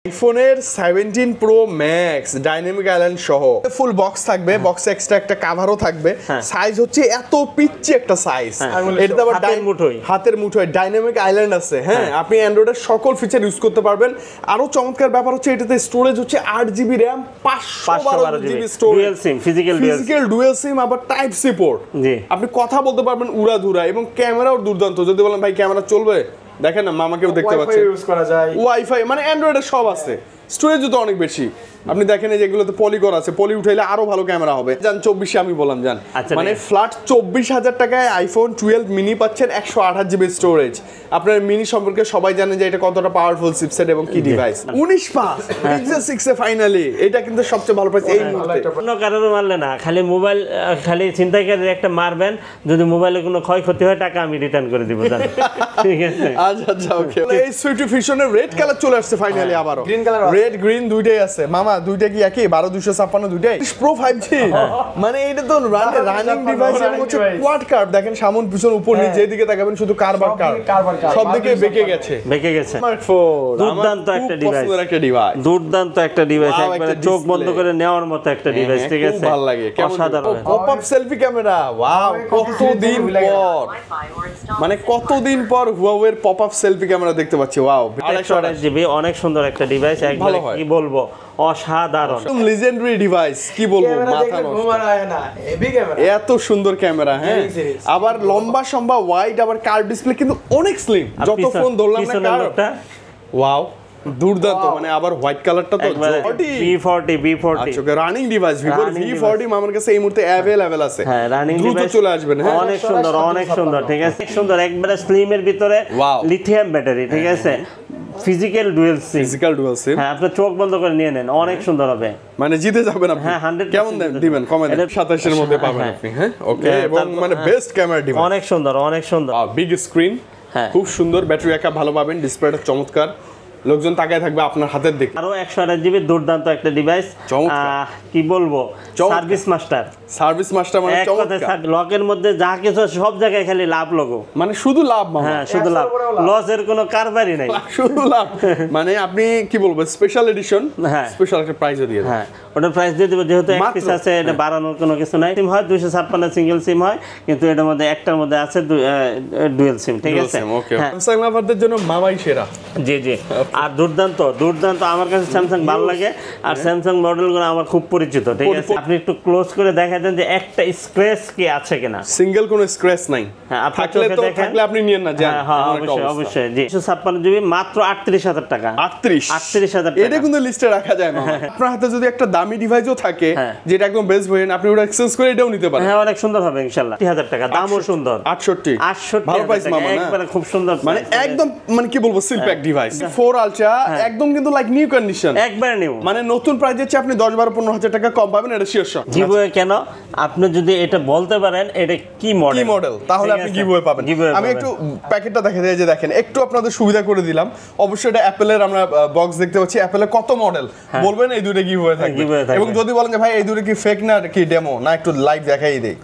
আইফোনের 17 pro max dynamic island সহ full box থাকবে, বক্সে এক্সট্রা একটা কভারও থাকবে। সাইজ হচ্ছে এত পিচ্চি একটা সাইজ, এটা আবার হাতের মুঠোয় ডাইনামিক আইল্যান্ড আছে। হ্যাঁ, আপনি অ্যান্ড্রয়েডের সকল ফিচার ইউজ করতে পারবেন। আরো চমৎকার ব্যাপার হচ্ছে এটাতে স্টোরেজ হচ্ছে 8GB RAM, 512GB storage, physical dual SIM, আবার টাইপ সি পোর্ট। আপনি কথা বলতে পারবেন উড়াধুরা, এবং ক্যামেরাও দুর্দান্ত। যদি বলেন ভাই ক্যামেরা চলবে, দেখেন না মামাকেও দেখতে পাচ্ছেন, ওয়াইফাই মানে অ্যান্ড্রয়েডের সব আছে। স্টোরেজও তো অনেক বেশি। আপনি দেখেন এই যেগুলোতে পলি করা আছে, পলি উঠাইলে আরো ভালো ক্যামেরা হবে। জান 24 আমি বললাম জান, মানে ফ্ল্যাট 24,000 টাকায় আইফোন 12 মিনি পাচ্ছেন, 128GB স্টোরেজ। আপনার মিনি সম্পর্কে সবাই জানেন যে এটা কতটা পাওয়ারফুল চিপসেট এবং কি ডিভাইস। 19 পাস Pixel 6 এ ফাইনালি, এটা কিন্তু সবচেয়ে ভালো প্রাইস এই মুহূর্তে। কোনো কারণে মারলে না, খালি মোবাইল খালি ছিনতাইকারীর একটা মারবেন, যদি মোবাইলে কোনো ক্ষয়ক্ষতি হয় টাকা আমি রিটার্ন করে দিব। ঠিক আছে, আচ্ছা ওকে। এই সুইফট ফিশনের রেড কালার চলে আসছে ফাইনালি, আবারো গ্রিন কালার, রেড গ্রিন দুইটাই আছে মামা। দুইটা কি একই 12256 দুইটাই প্রো 5G, মানে এটা তো রানিং ডিভাইস এবং হচ্ছে কোয়াড কার্ভ। দেখেন সামন পিছন উপর নিচে যেদিকে তাকাবেন শুধু কারবার সব দিকে বেঁকে গেছে স্মার্টফোন। দুর্দান্ত একটা ডিভাইস, দুর্দান্ত একটা ডিভাইস, একবারে চোখ বন্ধ করে নেওয়ার মতো একটা ডিভাইস। ঠিক আছে, ভালো লাগে, অসাধারণ। Pop up selfie camera, wow, কতদিন পর, মানে কতদিন পর হুয়াওয়ের পপ আপ সেলফি ক্যামেরা দেখতে পাচ্ছি। ওয়াও, 128GB, অনেক সুন্দর একটা ডিভাইস, একবারে কি বলবো, অসাধারণ লিজেন্ডারি ডিভাইস। কি বলবো, মাথা নষ্ট, এত সুন্দর ক্যামেরা। হ্যাঁ, আবার লম্বা সম্বা ওয়াইড, আবার কার্ভ ডিসপ্লে, কিন্তু অনেক স্লিম। যত ফোন ধরলাম না কার্ভ, ওয়াও দুর্দান্ত। মানে আবার হোয়াইট কালারটা তো V40 আচ্ছা, রানিং ডিভাইস Vivo V40 আমার কাছে এই মুহূর্তে अवेलेबल আছে। হ্যাঁ, রানিং ডিভাইস চলে আসবেন। হ্যাঁ, অনেক সুন্দর, অনেক সুন্দর। ঠিক আছে, সুন্দর, একবারে স্লিমের ভিতরে লিথিয়াম ব্যাটারি। ঠিক আছে, ফিজিক্যাল ডুয়াল সিম। হ্যাঁ, আপনি চোখ বন্ধ করে নিয়ে নেন, অনেক সুন্দর হবে। মানে জিতে যাবেন আপনি। হ্যাঁ, 100 কেমন দিবেন, কমে দেন, 27 এর মধ্যে পাবেন আপনি। হ্যাঁ, ওকে, এবং মানে বেস্ট ক্যামেরা ডিভাইস, অনেক সুন্দর, অনেক সুন্দর, বিগ স্ক্রিন, খুব সুন্দর, ব্যাটারি ব্যাকআপ ভালো পাবেন, ডিসপ্লেটা চমৎকার, লোকজন তাকায় থাকবে আপনার হাতের দিকে। আরো 128GB দুর্দান্ত একটা ডিভাইস, কি বলবো, সার্ভিস মাস্টার মানে চমৎকার। লকের মধ্যে যা কিছু সব জায়গায় খালি লাভ লোগো, মানে শুধু লাভ। হ্যাঁ, শুধু লাভ, লসের কোনো কারবারই নাই, শুধু লাভ। মানে আপনি কি বলবো, স্পেশাল এডিশন, স্পেশাল একটা প্রাইসও দিয়ে দেন। হ্যাঁ, ওটার প্রাইস দিয়ে দেব, যেহেতু এক পিস আছে, এটা বাড়ানোর কোনো কিছু নাই। সিম হয় 256 সিঙ্গেল সিম হয়, কিন্তু এটার মধ্যে একটার মধ্যে আছে ডুয়াল সিম। ঠিক আছে, স্যামসাং লাভারদের জন্য মামাই সেরা। জি জি, আর দুর্দান্ত আমার কাছে স্যামসাং ভালো লাগে, আর স্যামসাং মডেলগুলো আমার খুব পরিচিত। ঠিক আছে, আপনি একটু ক্লোজ করে দেখা দেন যে একটা স্ক্র্যাচ কি আছে কিনা। সিঙ্গেল কোনো স্ক্র্যাচ নাই। হ্যাঁ, থাকলে আপনি নিয়েন না, জান। হ্যাঁ, অবশ্যই জি। 256GB মাত্র 38,000 টাকা। 38,000 টাকা, এটা কিন্তু লিস্টে রাখা যায় না। আপনার হাতে যদি একটা দামি ডিভাইসও থাকে, যেটা একদম বেস্ট ভেরিয়েন্ট, আপনি ওটা এক্সচেঞ্জ করে এটাও নিতে পারেন। হ্যাঁ, অনেক সুন্দর হবে ইনশাআল্লাহ। 30,000 টাকা, দামও সুন্দর। 68 ভালো প্রাইস মামা, একবারে খুব সুন্দর, মানে একদম মানে কি বলবো, সিল প্যাক ডিভাইস। 4 আলট্রা একদম কিন্তু লাইক নিউ কন্ডিশন, একবারে নিউ, মানে নতুন প্রাইসে চেয়ে আপনি 10-12-15,000 টাকা কম পাবেন, এটা শিওর শট। গিভওয়ে কেন, আপনি যদি এটা বলতে পারেন এটা কি মডেল, তাহলে আপনি গিভওয়ে পাবেন। আমি একটু প্যাকেটটা দেখে দিই, যে দেখেন একটু আপনাদের সুবিধা করে দিলাম। অবশ্যই এটা অ্যাপেলের আমরা বক্স দেখতে পাচ্ছি, অ্যাপেলের কত মডেল বলবেন, এই দুটো গিভওয়ে থাকবে। এবং যদি বলেন যে ভাই এই দুটো কি ফেক না কি ডেমো, না একটু লাইভ দেখাই দেই।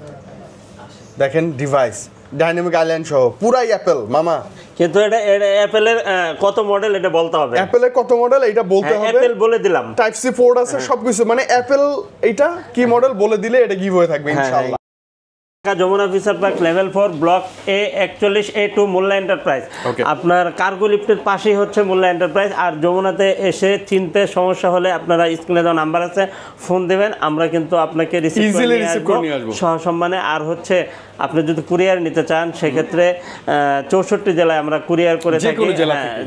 দেখেন ডিভাইস ডাইনামিক আইল্যান্ড সহ পুরাই অ্যাপেল মামা, কিন্তু এটা অ্যাপেলের কত মডেল এটা বলতে হবে, অ্যাপেলের কত মডেল এটা বলতে হবে। অ্যাপেল বলে দিলাম, টাইপ সি পোর্ট আছে, সবকিছু, মানে অ্যাপেল এটা কি মডেল বলে দিলে এটা গিভওয়ে থাকবে ইনশাআল্লাহ। Jamuna future park level 4 block A41A2 Mollah enterprise. আপনার কার্গো লিফটের পাশেই হচ্ছে মোল্লা এন্টারপ্রাইজ। আর যমুনাতে এসে চিনতে সমস্যা হলে আপনারা স্ক্রিনে দেওয়া নাম্বার আছে, ফোন দেবেন, আমরা কিন্তু আপনাকে রিসিভ করে নিয়ে আসবো সহসম্মানে। আর হচ্ছে আপনি যদি কুরিয়ার নিতে চান, সেক্ষেত্রে 64 জেলায় আমরা কুরিয়ার করে থাকি,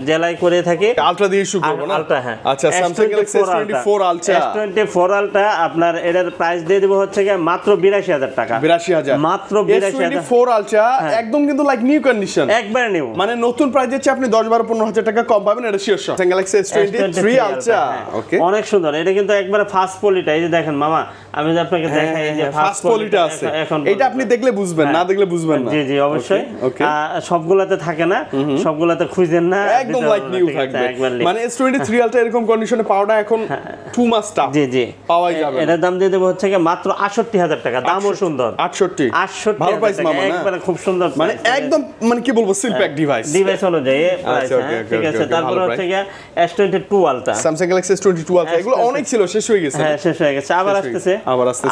জেলায় করে থাকি। আলট্রা দিয়ে শুরু করব না? আলট্রা, হ্যাঁ। আচ্ছা, Samsung Galaxy S24 ultra, S24 ultra আপনার এটার প্রাইস দিয়ে দেব হচ্ছে মাত্র 82,000 টাকা। 82,000 মাত্র 82,000। S24 আলট্রা একদম কিন্তু লাইক নিউ কন্ডিশন, একবারে নিউ, মানে নতুন প্রাইসের চেয়ে আপনি 10-12-15,000 টাকা কম পাবেন, এটা sure shot. Samsung Galaxy S23 ultra, okay, অনেক সুন্দর। এটা কিন্তু একবারে ফাস্ট পলিটা, এই যে দেখেন মামা, আমি যদি আপনাকে দেখাই যে ফাস্ট পলিটা আছে, এটা আপনি দেখলে বুঝবেন, না দেখলে বুঝবেন না। জি জি অবশ্যই, সবগুলাতে থাকে না, সবগুলাতে খুঁজেন না, একদম লাইক নিউ থাকবে। মানে S23 আলট্রা এরকম কন্ডিশনে পাওয়াটা এখন টু মাচ টাফ। জি জি পাওয়াই যাবে। এটার দাম দিয়ে দেব হচ্ছে কি মাত্র 68000 টাকা, দামও সুন্দর। 68 ভালো প্রাইস মামা, একবারে খুব সুন্দর, মানে একদম মানে কি বলবো সিলপ্যাক ডিভাইস অনুযায়ী প্রাইস। ঠিক আছে, তারপর হচ্ছে কি S22 ultra, Samsung Galaxy S22 ultra, এগুলো অনেক ছিল, শেষ হয়ে গেছে। হ্যাঁ শেষ হয়ে গেছে, আবার আসতেছে,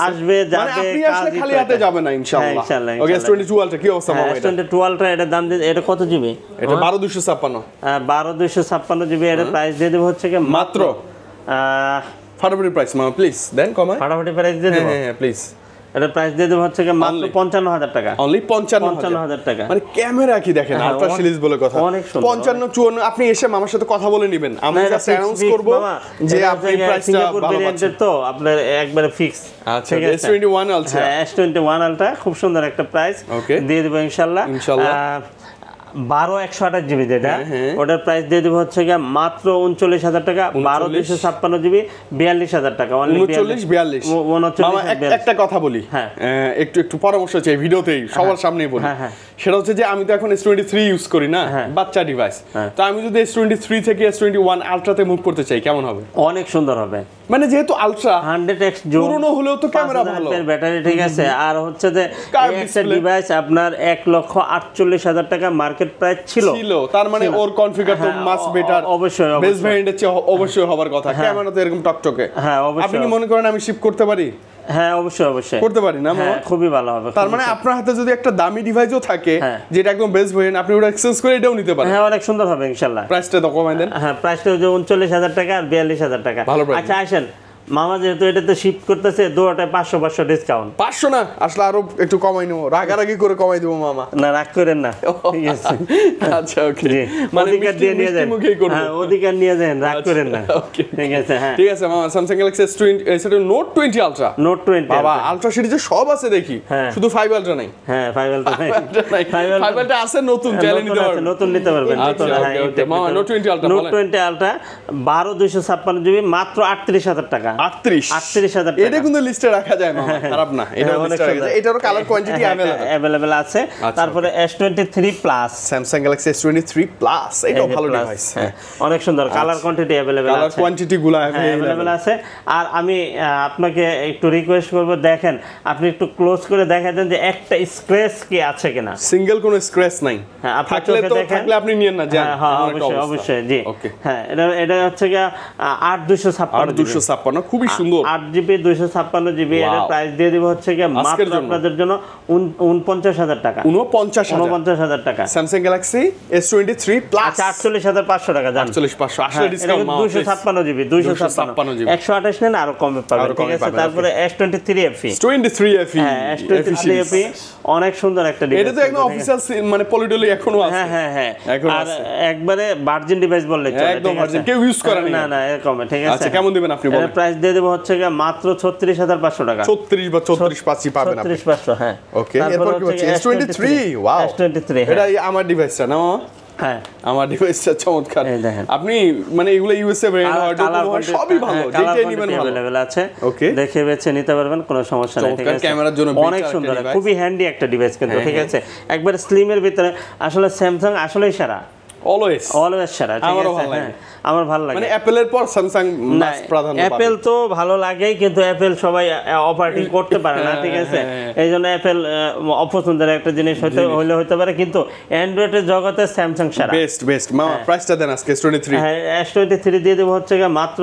আসবে যাবে, মানে আপনি আসলে খালি হাতে যাবেন না ইনশাআল্লাহ। ওকে, S22 আলট্রা কি অবস্থা মামা? এটা S22 আলট্রা, এটার দাম দিয়ে, এটা কত জিবি? এটা 12256। 12256 জিবি, এর প্রাইস দিয়ে দেব হচ্ছে কি মাত্র ফাটাফাটি প্রাইস মামা, প্লিজ দেন কমায়, ফাটাফাটি প্রাইস দিয়ে দেব। হ্যাঁ প্লিজ, এটার প্রাইস দিয়ে দেব হচ্ছে কি মাত্র 55000 টাকা, অনলি 55000 টাকা। মানে ক্যামেরা কি দেখেন, আলট্রা সিরিজ বলে কথা, অনেক সুন্দর। 55 54 আপনি এসে মামার সাথে কথা বলে নেবেন, আমি জাস্ট অ্যানাউন্স করব যে আপনি প্রাইসটা ভালো পাচ্ছেন তো আপনার একবারে ফিক্স। আচ্ছা, S21 আলট্রা, হ্যাঁ S21 আলট্রা খুব সুন্দর একটা প্রাইস দিয়ে দেব ইনশাআল্লাহ। 12128 জিবি যেটা, ওটার প্রাইস দিয়ে দেব হচ্ছে গিয়ে মাত্র 39000 টাকা, 12256 জিবি 42000 টাকা, অনলি 42 মামা। একটা কথা বলি, হ্যাঁ একটু পরামর্শ চাই ভিডিওতেই, সবার সামনেই বলি, সেটা হচ্ছে যে আমি তো এখন S23 ইউজ করি না, বাচ্চা ডিভাইস, তো আমি যদি S23 থেকে S21 আলট্রাতে মুভ করতে চাই কেমন হবে? অনেক সুন্দর হবে, মানে যেহেতু আলট্রা 100x জুম, পুরনো হলেও তো ক্যামেরা ভালো, ব্যাটারি ঠিক আছে, আর হচ্ছে যে একটা ডিভাইস আপনার 1,48,000 টাকা মার্কেট প্রাইস ছিল, তার মানে ওর কনফিগার তো মাস বেটার, অবশ্যই বেস ভ্যারিয়েন্টের চেয়ে অবশ্যই হবার কথা, ক্যামেরা তো এরকম টকটকে। হ্যাঁ অবশ্যই। আপনি কি মনে করেন আমি শিপ করতে পারি? হ্যাঁ অবশ্যই অবশ্যই করতে পারি না মামা, খুবই ভালো হবে। তার মানে আপনার হাতে যদি একটা দামি ডিভাইসও থাকে যেটা একদম বেস ভেরিয়েন্ট, আপনি ওটা এক্সচেঞ্জ করে এটাও নিতে পারেন। হ্যাঁ অনেক সুন্দর হবে ইনশাআল্লাহ। প্রাইসটা তো কমাই দেন। হ্যাঁ প্রাইসটা হচ্ছে 39000 টাকা আর 42000 টাকা। আচ্ছা আসেন মামা, যেহেতু এটাতে শিফট করতেছে দুটোটায় 500 ডিসকাউন্ট। 500 না, আসলে আরো একটু কমাই নেবো, রাগারাগি করে কমাই দেবো মামা। না রাগ করেন না, ঠিক আছে। আচ্ছা ওকে, মানে অধিকার দিয়ে নিয়ে যান, হ্যাঁ অধিকার নিয়ে যান, রাগ করেন না, ঠিক আছে। হ্যাঁ ঠিক আছে মামা, Samsung Galaxy S20 Note 20 Ultra, Note 20 বাবা আলট্রা সিরিজে সব আছে দেখি, শুধু 5 Ultra নাই। হ্যাঁ 5 Ultra নাই, 5 Ultra আছে নতুন, চাইলে নিতে পারবেন, নতুন নিতে পারবেন। হ্যাঁ মামা Note 20 Ultra, Note 20 Ultra 12256 GB মাত্র 38000 টাকা। 38000 টাকা, এটা কিন্তু লিস্টে রাখা যায় মামা, খারাপ না, এটা লিস্টে রাখা যায়, এটারও কালার কোয়ান্টিটি अवेलेबल আছে। তারপরে S23 plus, Samsung Galaxy S23 plus, এটাও ভালো ডিভাইস, অনেক সুন্দর, কালার কোয়ান্টিটি अवेलेबल আছে, কালার কোয়ান্টিটি গুলো अवेलेबल আছে। আর আমি আপনাকে একটু রিকোয়েস্ট করব, দেখেন আপনি একটু ক্লোজ করে দেখা দেন যে একটা স্ক্র্যাচ কি আছে কিনা, সিঙ্গেল কোনো স্ক্র্যাচ নাই, থাকলে আপনি নিয়েন না, জান হ্যাঁ অবশ্যই অবশ্যই, জি হ্যাঁ। এটা হচ্ছে কি 8256 খুবই সুন্দর, 8GB 256 জিবি। এর প্রাইস দিয়ে দিব হচ্ছে কি মাত্র আপনাদের জন্য 49000 টাকা, 49000 টাকা। Samsung Galaxy S23 Plus 48500 টাকা, জান 48500 আসলে ডিসকাউন্ট 256 জিবি, 256 জিবি 128 নেন আরো কমে পাবেন, ঠিক আছে। তারপরে S23 FE, হ্যাঁ S23 FE অনেক সুন্দর একটা ডিভাইস, এটা তো একদম অফিশিয়াল মানে পলিডলি এখনো আছে, হ্যাঁ আর একবারে ভার্জিন ডিভাইস বললে চলে, একদম ভার্জিন, কেউ ইউজ করে না এরকম, ঠিক আছে। আচ্ছা কেমন দিবেন আপনি বলেন? প্রাইস দিয়ে দেব হচ্ছে মাত্র 36500 টাকা, 36 বা 34 পাবেন আপনি, 36500, হ্যাঁ ওকে। এরপর কি হচ্ছে S23, ওয়াও S23, এটা আমার ডিভাইসটা না মামা, হ্যাঁ আমার ডিভাইসটা চমৎকার। আপনি মানে এগুলো ইউএসএ ভেরিয়েন্ট হয়, সবই ভালো, যেটাই নেবেন ভালো अवेलेबल আছে, ওকে দেখে বেছে নিতে পারবেন, কোনো সমস্যা নেই, ঠিক আছে। ক্যামেরার জন্য অনেক সুন্দর, খুবই হ্যান্ডি একটা ডিভাইস কিন্তু, ঠিক আছে। একবার স্লিমের ভিতরে আসলে স্যামসাং আসলেই সেরা, অলওয়েজ সেরা, ঠিক আছে। আমার ভালো লাগে, মানে অ্যাপলের পর স্যামসাং মাস প্রাধান্য পাবে। অ্যাপল তো ভালো লাগেই, কিন্তু অ্যাপল সবাই অপারেটিং করতে পারে না, ঠিক আছে। এইজন্য অ্যাপল অপছন্দের একটা জিনিস হতে পারে, কিন্তু অ্যান্ড্রয়েডের জগতে স্যামসাং সেরা, বেস্ট। মামা প্রাইসটা দেন আজকে S23। হ্যাঁ S23 দিয়ে দেব হচ্ছে মাত্র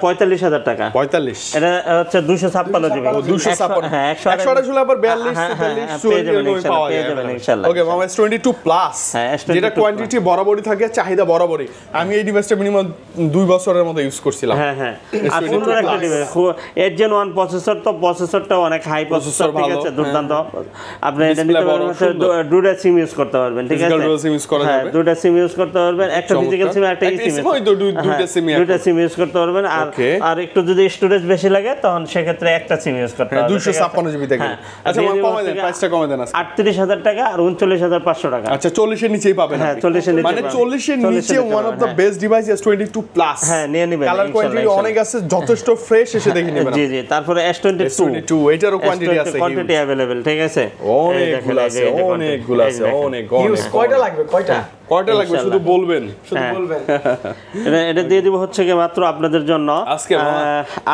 45000 টাকা। 45, এটা হচ্ছে 256 জিবি, 256, হ্যাঁ 128 হলে আবার 42 43 পাওয়া যাবে ইনশাআল্লাহ। ওকে মামা S22 প্লাস, যেটা কোয়ান্টিটি বরাবরই থাকে, চাহিদা বরাবরই। আমি এই ডিভাইসটা মিনিমাম 2 বছরের মতো ইউজ করছিলাম, হ্যাঁ আর সুন্দর একটা ডিভাইস। Gen 1 প্রসেসর, তো প্রসেসরটা অনেক হাই প্রসেসর, ঠিক আছে, দুর্দান্ত। আপনি এটা নিতে পারবেন, দুটো সিম ইউজ করতে পারবেন, ঠিক আছে, দুটো সিম ইউজ করা যাবে, দুটো সিম ইউজ করতে পারবেন, একটা ফিজিক্যাল সিম একটা ইসিম, হয়তো দুটো সিম ইউজ করতে পারবেন। আর একটু যদি স্টোরেজ বেশি লাগে তখন সেক্ষেত্রে একটা সিম ইউজ করতে পারবেন, 256 জিবি থেকে। আচ্ছা কমাই দেন, প্রাইসটা কমাই দেন আজকে, 38000 টাকা আর 39500 টাকা। আচ্ছা 40 এর নিচেই পাবেন, হ্যাঁ 40 এর নিচে, মানে 40 এর নিচে one of the best device price S22 plus. হ্যাঁ নিয়ে নেবেন, কালার কোয়ান্টিটি অনেক আছে, যথেষ্ট ফ্রেশ, এসে দেখে নেবেন। জি জি, তারপরে S22 এটারও কোয়ান্টিটি আছে, কোয়ান্টিটি अवेलेबल, ঠিক আছে, অনেকগুলো আছে, অনেকগুলো আছে, অনেক। কয়টা লাগবে, কয়টা লাগবে শুধু বলবেন, শুধু বলবেন। এটা দিয়ে দিব হচ্ছে কি মাত্র আপনাদের জন্য আজকে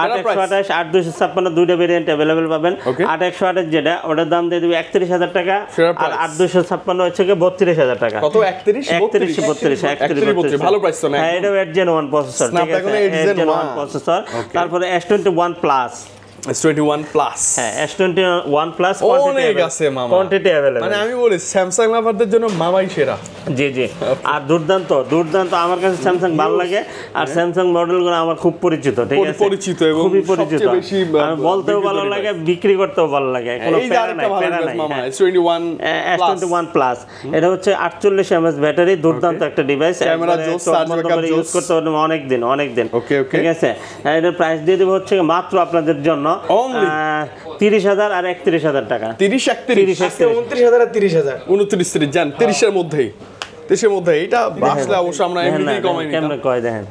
8128 8256 দুইটা ভেরিয়েন্ট अवेलेबल পাবেন। 8128 যেটা ওটার দাম দিয়ে দিব 31000 টাকা, আর 8256 হচ্ছে কি 32000 টাকা। কত? 31 ভালো প্রাইস তো না? হ্যাঁ, এটা Gen 1 প্রসেসর, ঠিক আছে, Gen 1 প্রসেসর। তারপরে S21 প্লাস, S21 প্লাস, হ্যাঁ S21 প্লাস অনেক আছে মামা, কোয়ান্টিটি अवेलेबल। মানে আমি বলি স্যামসাং লাভারদের জন্য মামাই সেরা। জি জি, আর দুর্দান্ত আমার কাছে স্যামসাং ভালো লাগে, আর স্যামসাং মডেলগুলো আমার খুব পরিচিত, ঠিক আছে, পরিচিত এবং খুবই পরিচিত, সবচেয়ে বেশি আর বলতেও ভালো লাগে, বিক্রি করতেও ভালো লাগে, কোনো প্যারা নাই মামা। S21 প্লাস, এটা হচ্ছে 48 mAh ব্যাটারি, দুর্দান্ত একটা ডিভাইস, ক্যামেরা জোস, চার্জ ব্যাকআপ জোস, ইউজ করতে পারবেন অনেক দিন। ঠিক আছে, এটার প্রাইস দিয়ে দেব হচ্ছে মাত্র আপনাদের জন্য 30,000 আর 31,000 টাকা। 30 31 29,000 আর 30,000, 29 জান 30 এর মধ্যেই, 30 এর মধ্যে। এটা আসলে অবশ্য আমরা এমনিতেই কমাই নিতাম, কেমনে কয় দেখেন,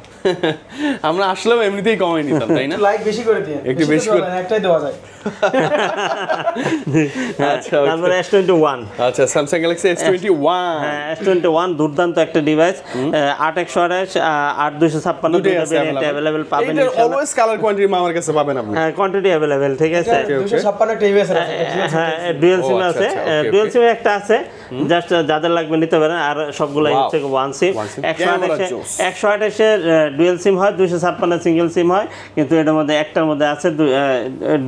আমরা আসলেও এমনিতেই কমাই নিতাম, তাই না? লাইক বেশি করে দিন, একটু বেশি করে, একটাই দেওয়া যায়। আচ্ছা, তারপরে S21, আচ্ছা স্যামসাং গ্যালাক্সি S21, হ্যাঁ S21 দুর্দান্ত একটা ডিভাইস, 8128 8256 দুটো ভেরিয়েন্ট अवेलेबल পাবেন এটা অলওয়েজ কালার কোয়ান্টিটি আমার কাছে পাবেন আপনি। হ্যাঁ কোয়ান্টিটি अवेलेबल, ঠিক আছে। 256 একটা ইউএস আছে, হ্যাঁ ডুয়াল সিম আছে, ডুয়াল সিম একটা আছে, জাস্ট যাদের লাগবে নিতে পারেন, আর সবগুলাই হচ্ছে ওয়ান সিম। 128 এর ডুয়াল সিম হয়, 256 সিঙ্গেল সিম হয়, কিন্তু এটার মধ্যে একটার মধ্যে আছে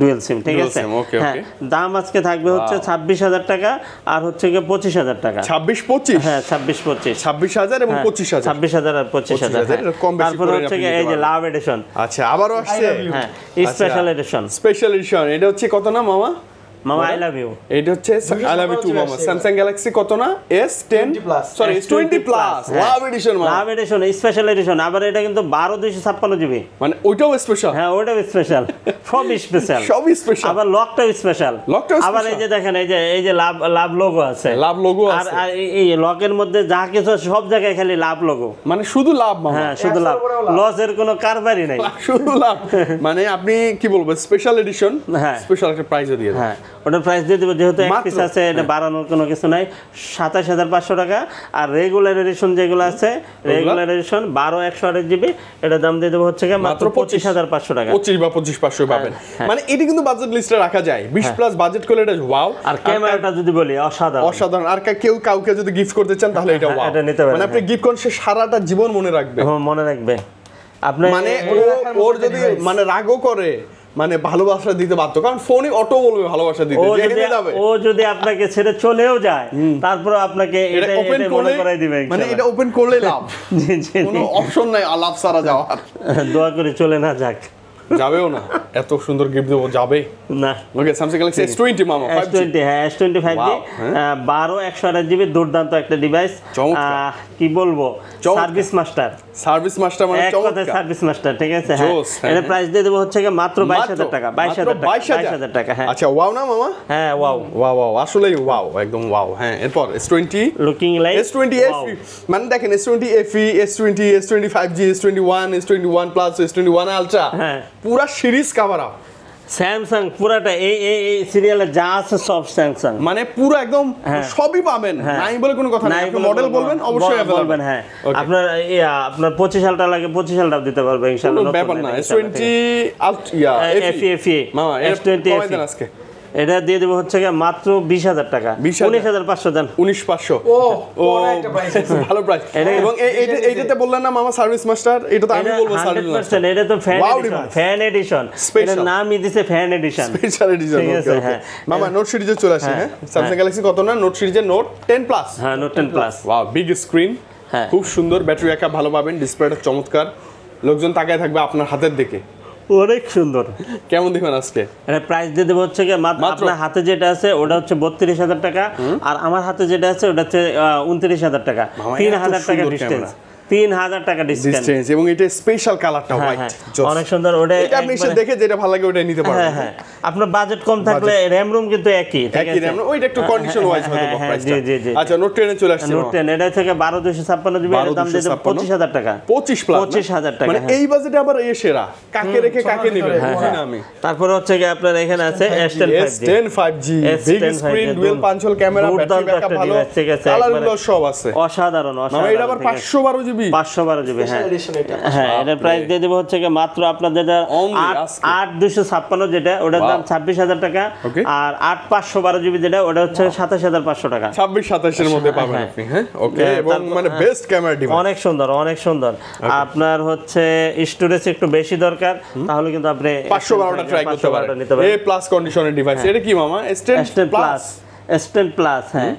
ডুয়াল সিম, ঠিক আছে। হ্যাঁ, দাম আজকে থাকবে হচ্ছে 26,000 টাকা, আর হচ্ছে কি 25,000 টাকা। 26-25, হ্যাঁ 26-25, 26,000 এবং 25,000, 26,000 আর 25,000। তারপর হচ্ছে কি এই যে লাভ এডিশন, আচ্ছা আবারও আসছে, হ্যাঁ স্পেশাল এডিশন, স্পেশাল এডিশন। এটা হচ্ছে কত না মামা? মামা আই লাভ ইউ, এটা হচ্ছে আই লাভ ইউ টু মামা। স্যামসাং গ্যালাক্সি কত না? S10 plus, sorry S20 plus love edition মামা, লাভ এডিশন স্পেশাল এডিশন। আবার এটা কিন্তু 12 জিবি, মানে ওইটাও স্পেশাল। হ্যাঁ ওটাও স্পেশাল, সবই স্পেশাল, সবই স্পেশাল। আবার লকটাও স্পেশাল, আবার এই যে দেখেন এই যে লাভ লোগো আছে, লাভ লোগো আছে, আর এই লকের মধ্যে যা কিছু সব জায়গায় খালি লাভ লোগো, মানে শুধু লাভ মামা। হ্যাঁ শুধু লাভ, লসের কোনো কারবারই নাই, শুধু লাভ। মানে আপনি কি বলবো, স্পেশাল এডিশন, হ্যাঁ স্পেশাল একটা প্রাইসও দিয়ে দেন। হ্যাঁ ওটার প্রাইস দিয়ে দেব, যেহেতু এক পিস আছে, এটা বাড়ানোর কোনো কিছু নাই, 27,500 টাকা। আর রেগুলার এডিশন যেগুলো আছে, রেগুলার এডিশন 12/128 জিবি, এটা দাম দিয়ে দেবো হচ্ছে মাত্র 25,500 টাকা। 25 বা 25,500 পাবেন। মানে এটা কিন্তু বাজেট লিস্টে রাখা যায়, 20 প্লাস বাজেট করলে এটা ওয়াও। আর ক্যামেরাটা যদি বলি অসাধারণ, আর কেউ কাউকে যদি গিফট করতে চান তাহলে এটা ওয়াও, এটা নিতে পারেন। মানে আপনি গিফট করুন, সে সারাটা জীবন মনে রাখবে, মনে রাখবে। আপনি মানে ওর যদি মানে রাগও করে, মানে ভালোবাসা দিতে বাধ্য, কারণ ফোনই অটো বলবে ভালোবাসা দিতে, যেখানে যাবে। ও যদি আপনাকে ছেড়ে চলেও যায়, তারপর আপনাকে এটা ওপেন মনে করাই দিবে, মানে এটা ওপেন করলে লাভ, কোনো অপশন নাই লাভ ছাড়া যাওয়ার। দোয়া করে চলে না যাক, যাবেও না, এত সুন্দর গিফট দেবো, যাবে না। ওকে স্যামসাং গ্যালাক্সি S20 মামা, S20, হ্যাঁ S20 5G, 12/128 জিবি, দুর্দান্ত একটা ডিভাইস। কি বলবো, সার্ভিস মাস্টার মানে চমৎকার, সার্ভিস মাস্টার, ঠিক আছে। হ্যাঁ এর প্রাইস দিয়ে দেব হচ্ছে মাত্র 22,000 টাকা, 22,000 টাকা। হ্যাঁ আচ্ছা ওয়াও না মামা? হ্যাঁ ওয়াও আসলেই ওয়াও, একদম ওয়াও। হ্যাঁ এরপর S20 looking like S20 FE, মানে দেখেন S20 FE, S20, S20 5G, S21, S21 plus, S21 ultra, হ্যাঁ পুরো সিরিজ কভার আপ। স্যামসাং পুরাটা এই সিরিয়ালে যা আছে সব স্যামসাং, মানে পুরো একদম সবই পাবেন, নাই বলে কোনো কথা নাই। আপনি মডেল বলবেন, অবশ্যই বলবেন। হ্যাঁ আপনার 25 সালটা লাগে, 25 সালটা দিতে পারবে ইনশাআল্লাহ, ব্যাপার না। S20 আলট্রা FE মামা, S20 FE আজকে এটা দিয়ে দেব হচ্ছে মাত্র 20,000 টাকা, 19,500 দেন, 19,500। ও ভালো প্রাইস। এবং এইটাতে বললেন না মামা সার্ভিস মাস্টার, এটা তো আমি বলবো সার্ভিস মাস্টার, এটা তো ফ্যান এডিশন, এর নামই দিছে ফ্যান এডিশন, স্পেশাল এডিশন। ওকে মামা নোট সিরিজে চলে আসে। হ্যাঁ স্যামসাং গ্যালাক্সি কত না, নোট সিরিজে নোট 10 প্লাস। হ্যাঁ note 10 plus, wow big screen, খুব সুন্দর, ব্যাটারি ব্যাকআপ ভালো পাবেন, ডিসপ্লেটা চমৎকার, লোকজন তাকায় থাকবে আপনার হাতের দিকে, অনেক সুন্দর। কেমন দেখবেন আজকে? এটা প্রাইস দিয়ে দেবো হচ্ছে আপনার হাতে যেটা আছে ওটা হচ্ছে 32,000 টাকা, আর আমার হাতে যেটা আছে ওটা হচ্ছে 29,000 টাকা, 3,000 টাকা ডিসটেন্স। 3000 টাকা ডিসকাউন্ট ডিসটেন্স এবং এটা স্পেশাল কালারটা হ্যাঁ, হোয়াইট হ্যাঁ, অনেক সুন্দর। ওটা এটা আপনি এসে একবারে- দেখে যেটা ভালো লাগে ওটা নিতে পারবেন। হ্যাঁ হ্যাঁ, আপনার বাজেট কম থাকলে র‍্যাম রুম কিন্তু একই, ঠিক একই আছে? RAM, ওইটা একটু কন্ডিশন ওয়াইজ হয়তো হ্যাঁ, হ্যাঁ, প্রাইসটা। জি, জি, জি। আচ্ছা, নোট 10 এ চলে আসছে। নোট 10 এটা থেকে 12256 জিবি, এর দাম দিয়ে দেব 25000 টাকা। 25 প্লাস 25,000 টাকা, মানে হ্যাঁ। এই বাজেটে আবার এই সেরা কাকে রেখে কাকে নেবেন বুঝি না আমি। তারপরে হচ্ছে কি আপনার এখানে আছে S10 5G, S10 5G big S10 screen 5G, dual পাঞ্চল camera, battery দুর্দান্ত ব্যাকআপ একটা ভালো, device, ঠিক আছে, কালারগুলো একবারে সব আছে। অসাধারণ মানে অসাধারণ, এটা আবার ঠিক আছে? 512 জিবি 512 জিবি, হ্যাঁ এডিশন এটা। হ্যাঁ, এটার প্রাইস দিয়ে দেব হচ্ছে কি মাত্র আপনার যেটা Only আজকে। 8256 যেটা ওটার দাম 26000 টাকা, Okay. আর 8512 জিবি যেটা ওটা হচ্ছে 27500 টাকা। 26-27 এর মধ্যে পাবেন হ্যাঁ। আপনি। হ্যাঁ, ওকে। হ্যাঁ, এবং তারপর- মানে বেস্ট ক্যামেরা ডিভাইস। অনেক সুন্দর অনেক সুন্দর। আপনার হচ্ছে স্টোরেজ একটু বেশি দরকার, তাহলে কিন্তু আপনি 512টা ট্রাই করতে 512টা পারেন। নিতে পারেন। এ প্লাস কন্ডিশনের ডিভাইস। এটা কি মামা? S10 S10 plus. S10 plus, হ্যাঁ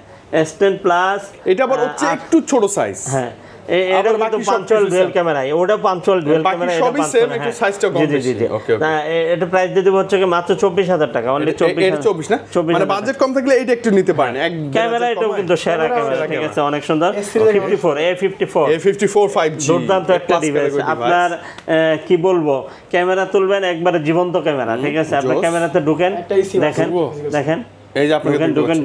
S10 প্লাস। এটা আবার হচ্ছে একটু ছোট সাইজ। হ্যাঁ, এটা আবার কিন্তু বাকি সব পাঞ্চুয়াল কিছু ডুয়াল same। ক্যামেরা, ওটা পাঞ্চুয়াল ডুয়াল বাকি ক্যামেরা, সবই same, একটু size-টা কম বেশি। Okay, okay. এটা প্রাইস দিয়ে দেব হচ্ছে কি মাত্র 24000 টাকা, অনলি 24 না? মানে বাজেট কম থাকলে এইটা একটু নিতে পারেন। এক ক্যামেরা এটাও কিন্তু সেরা ক্যামেরা, ঠিক আছে, অনেক সুন্দর। 54 A54 5G দুর্দান্ত একটা ডিভাইস। আপনার কি বলবো, ক্যামেরা তুলবেন একবারে জীবন্ত ক্যামেরা, ঠিক আছে? আপনার জোস। ক্যামেরাতে ঢুকেন, একটা easy দেখেন দেখেন, এই যে আপনাকে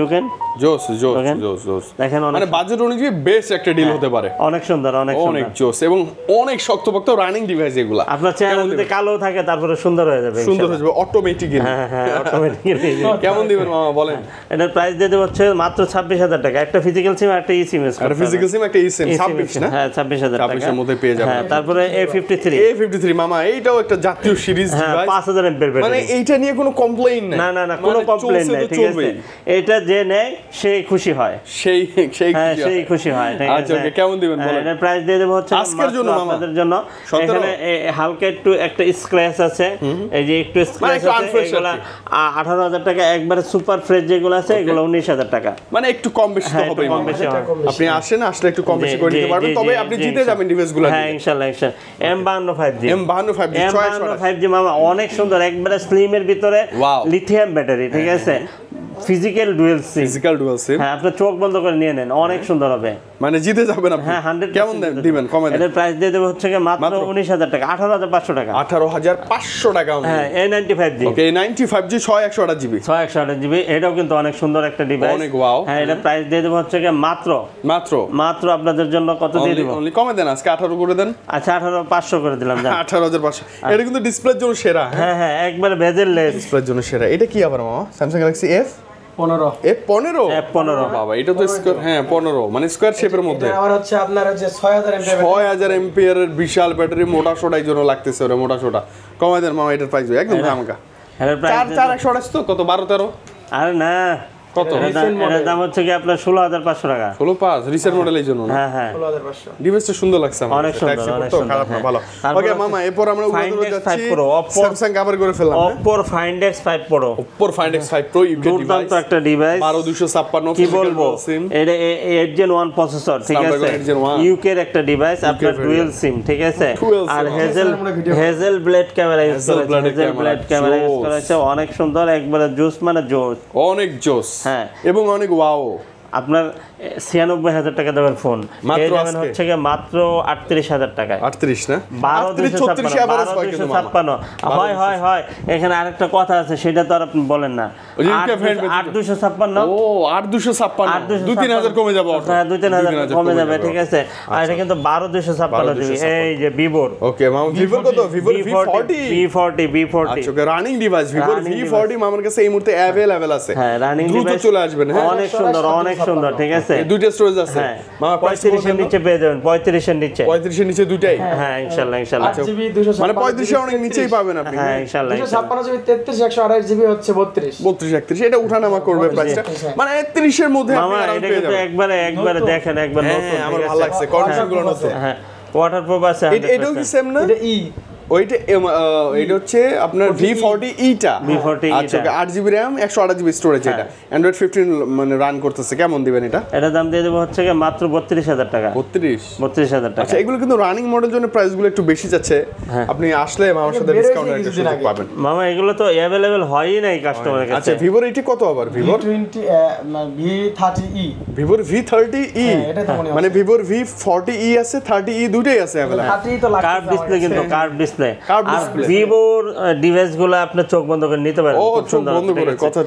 ঢুকেন জোস জোস দেখেন। জোস জোস। দেখেন, অনেক মানে বাজেট অনুযায়ী বেস্ট একটা ডিল হতে পারে। অনেক সুন্দর অনেক অনেক সুন্দর। জোস এবং অনেক শক্তপোক্ত রানিং ডিভাইস এগুলা। আপনার চেহারা যদি কালো থাকে তারপরে সুন্দর হয়ে যাবে, সুন্দর হয়ে যাবে অটোমেটিক্যালি। হ্যাঁ হ্যাঁ, অটোমেটিক্যালি। কেমন দিবেন মামা বলেন? এটার প্রাইস দিয়ে দেব হচ্ছে মাত্র 26000 টাকা, একটা ফিজিক্যাল সিম একটা ই সিম। একটা ফিজিক্যাল সিম একটা eSIM 26 না? হ্যাঁ 26000 টাকা 26 এর মধ্যে পেয়ে যাবেন। হ্যাঁ, তারপরে A53, A53 মামা এইটাও একটা জাতীয় সিরিজ হ্যাঁ ডিভাইস। 5000 এমপিআর মানে ব্যাটারি। এইটা নিয়ে কোনো কমপ্লেইন নাই। না না না, কোনো মানে কমপ্লেইন চলছে নাই, তো ঠিক আছে? চলবেই। এটা যে নেয় সে খুশি হয়, সেই সেই হ্যাঁ খুশি সেই হয়। খুশি হয়, ঠিক আচ্ছা, আছে? okay, কেমন দিবেন বলেন? এটার প্রাইস দিয়ে দেব হচ্ছে আজকের মাত্র জন্য মামা? আপনাদের জন্য। 17? এখানে হালকা একটু একটা স্ক্র্যাচ আছে, এই যে একটু স্ক্র্যাচ একটু আছে, unfresh এগুলা আর কি। 18000 টাকা। একবারে সুপার ফ্রেশ যেগুলো আছে এগুলো 19000 টাকা। মানে একটু কম বেশি তো হ্যাঁ, একটু হবেই কম মামা। বেশি হয়। আপনি আসেন, আসলে একটু কম বেশি জি, করে জি, নিতে পারবেন, জি, তবে জি, আপনি জি, জিতে ইনশাল্লাহ। যাবেন ডিভাইসগুলো। হ্যাঁ ইনশাআল্লাহ ইনশাআল্লাহ। M52 5G, M52 5G 628 5G মামা অনেক সুন্দর, একবারে স্লিমের ভিতরে Wow. লিথিয়াম ব্যাটারি, ঠিক আছে? Physical dual SIM. Physical dual সিম। হ্যাঁ, আপনি চোখ বন্ধ করে নিয়ে নেন, অনেক সুন্দর হবে। মানে জিতে যাবেন আপনি। হ্যাঁ 100 কেমন দিবেন কমে দেন? এটার প্রাইস দিয়ে দেব হচ্ছে কি মাত্র মাত্র? 19000 টাকা, 18500 টাকা। 18500 টাকা। হ্যাঁ A95G, ওকে 95G 6128 জিবি। 6128 জিবি, এটাও কিন্তু অনেক সুন্দর একটা ডিভাইস। অনেক wow। হ্যাঁ, এটা প্রাইস দিয়ে দেব হচ্ছে কি মাত্র মাত্র আপনাদের জন্য কত দিয়ে দিব? অনলি কমে দেন, আজকে 18 করে দেন। আচ্ছা 18500 করে দিলাম, জান। 18500। এটা কিন্তু ডিসপ্লের জন্য সেরা। হ্যাঁ হ্যাঁ, একবারে বেজেল লেস। ডিসপ্লের জন্য সেরা। এটা কি আবার মামা? Samsung Galaxy পনেরো। F15? F15 বাবা, এটা তো স্কয়ার, হ্যাঁ 15 মানে স্কয়ার শেপের মধ্যে। এটা আমার হচ্ছে আপনার হচ্ছে 6000 এমপিআর 6000 এমপিআর এর বিশাল ব্যাটারি, মোটা সোটাই জন্য লাগতেছে ওরে, মোটা সোটা। কমাই দেন মামা, এটার প্রাইস একদম ধামাকা। এটার প্রাইস 4128 তো কত 12 13 আরে না, কত? এটার দাম হচ্ছে কি আপনার 16500 টাকা। 16 রিসেন্ট মডেল এই জন্য না? হ্যাঁ হ্যাঁ, 16500। ডিভাইসটা সুন্দর লাগছে আমার। অনেক সুন্দর, Type-C অনেক তো সুন্দর, খারাপ না, হ্যাঁ। ভালো। তারপর ওকে হচ্ছে মামা, এরপর আমরা Find উড়ে X5 যাচ্ছি Pro, Oppo- Samsung কভার করে ফেললাম। Oppo Find X5 Pro, Oppo Find X5 Pro UK দুর্দান্ত ডিভাইস। একটা ডিভাইস। 12256 কি physical বলবো, dual SIM। এটা 8 Gen 1 প্রসেসর, ঠিক আছে? Snapdragon 8 Gen 1 ইউকে এর একটা ডিভাইস, আপনার ডুয়াল সিম, ঠিক আছে? Dual আর SIM। Hazel blade camera use করা Hazel blade hazel blade camera, camera use জোস। করা হয়েছে, অনেক সুন্দর, একবারে জোস মানে জোস। অনেক জোস। হ্যাঁ। এবং অনেক ওয়াও। আপনার 96000 টাকা দামের ফোন মাত্র পেয়ে যাবেন আজকে? হচ্ছে গিয়ে মাত্র 38000 টাকায়। 38 না? 12256 average হয় কিন্তু মামা। 12256 হয় হয় হয়। এখানে আরেকটা কথা আছে, সেটা তো আর আপনি বলেন না। ওই যে UK variant ব্যতীত। 8256 ও 8256 2-3000 কমে যাবে অটো। হ্যাঁ 2-3000 কমে যাবে, ঠিক আছে? আর এটা কিন্তু 12256 জিবি, এই যে ভিভোর। ওকে মামা, ভিভোর কত? ভিভোর V40। আচ্ছা, ওকে রানিং ডিভাইস ভিভোর Running V40 মামার কাছে এই মুহূর্তে अवेलेबल আছে। হ্যাঁ রানিং দ্রুত ডিভাইস চলে আসবেন, হ্যাঁ। অনেক সুন্দর অনেক সুন্দর, ঠিক আছে? এই দুইটা স্টোরেজ আছে। হ্যাঁ মামা প্রাইস 35 এর নিচে পেয়ে যাবেন, 35 এর নিচে। 35 এর নিচে দুইটাই। হ্যাঁ ইনশাআল্লাহ ইনশাআল্লাহ। 8GB 256 মানে 35 এর অনেক নিচেই পাবেন আপনি। হ্যাঁ ইনশাআল্লাহ ইনশাআল্লাহ। 256GB 33 128GB হচ্ছে 32। 32 31 এটা উঠানামা করবে প্রাইসটা। মানে 30 এর মধ্যে আপনি মামা আরাম এটা পেয়ে কিন্তু যাবেন। একবারে দেখেন, একবার নতুন, হ্যাঁ, আমার ঠিক ভালো আছে? লাগছে কন্ডিশন গুলো নতুন। হ্যাঁ ওয়াটারপ্রুফ আছে। এটাও কি সেম না? এটা ই ওইটা এটা হচ্ছে আপনার V40e টা V40e আচ্ছা 8GB RAM 128GB স্টোরেজ এটা Android 15 মানে রান করতেছে কেমন দিবেন এটা এটা দাম দিয়ে দেবো হচ্ছে গিয়ে মাত্র 32000 টাকা 32,000 টাকা আচ্ছা এগুলো কিন্তু রানিং মডেল জন্য প্রাইসগুলো একটু বেশি যাচ্ছে আপনি আসলে মামার সাথে ডিসকাউন্ট একটা সুযোগ পাবেন মামা এগুলো তো अवेलेबल হয়ই নাই কাস্টমারের কাছে আচ্ছা ভিভোর এটি কত আবার ভিভোর V30e ভিভোর V30e এটাই তো মনে মানে ভিভোর V40e আছে 30e দুটোই আছে अवेलेबल 30 তো লাগছে কার্ভ ডিসপ্লে কিন্তু কার্ভ ডিসপ্লে Curved আর display। ভিভোর ডিভাইসগুলো আপনি চোখ বন্ধ করে নিতে পারেন ও খুব চোখ সুন্দর বন্ধ করে কথা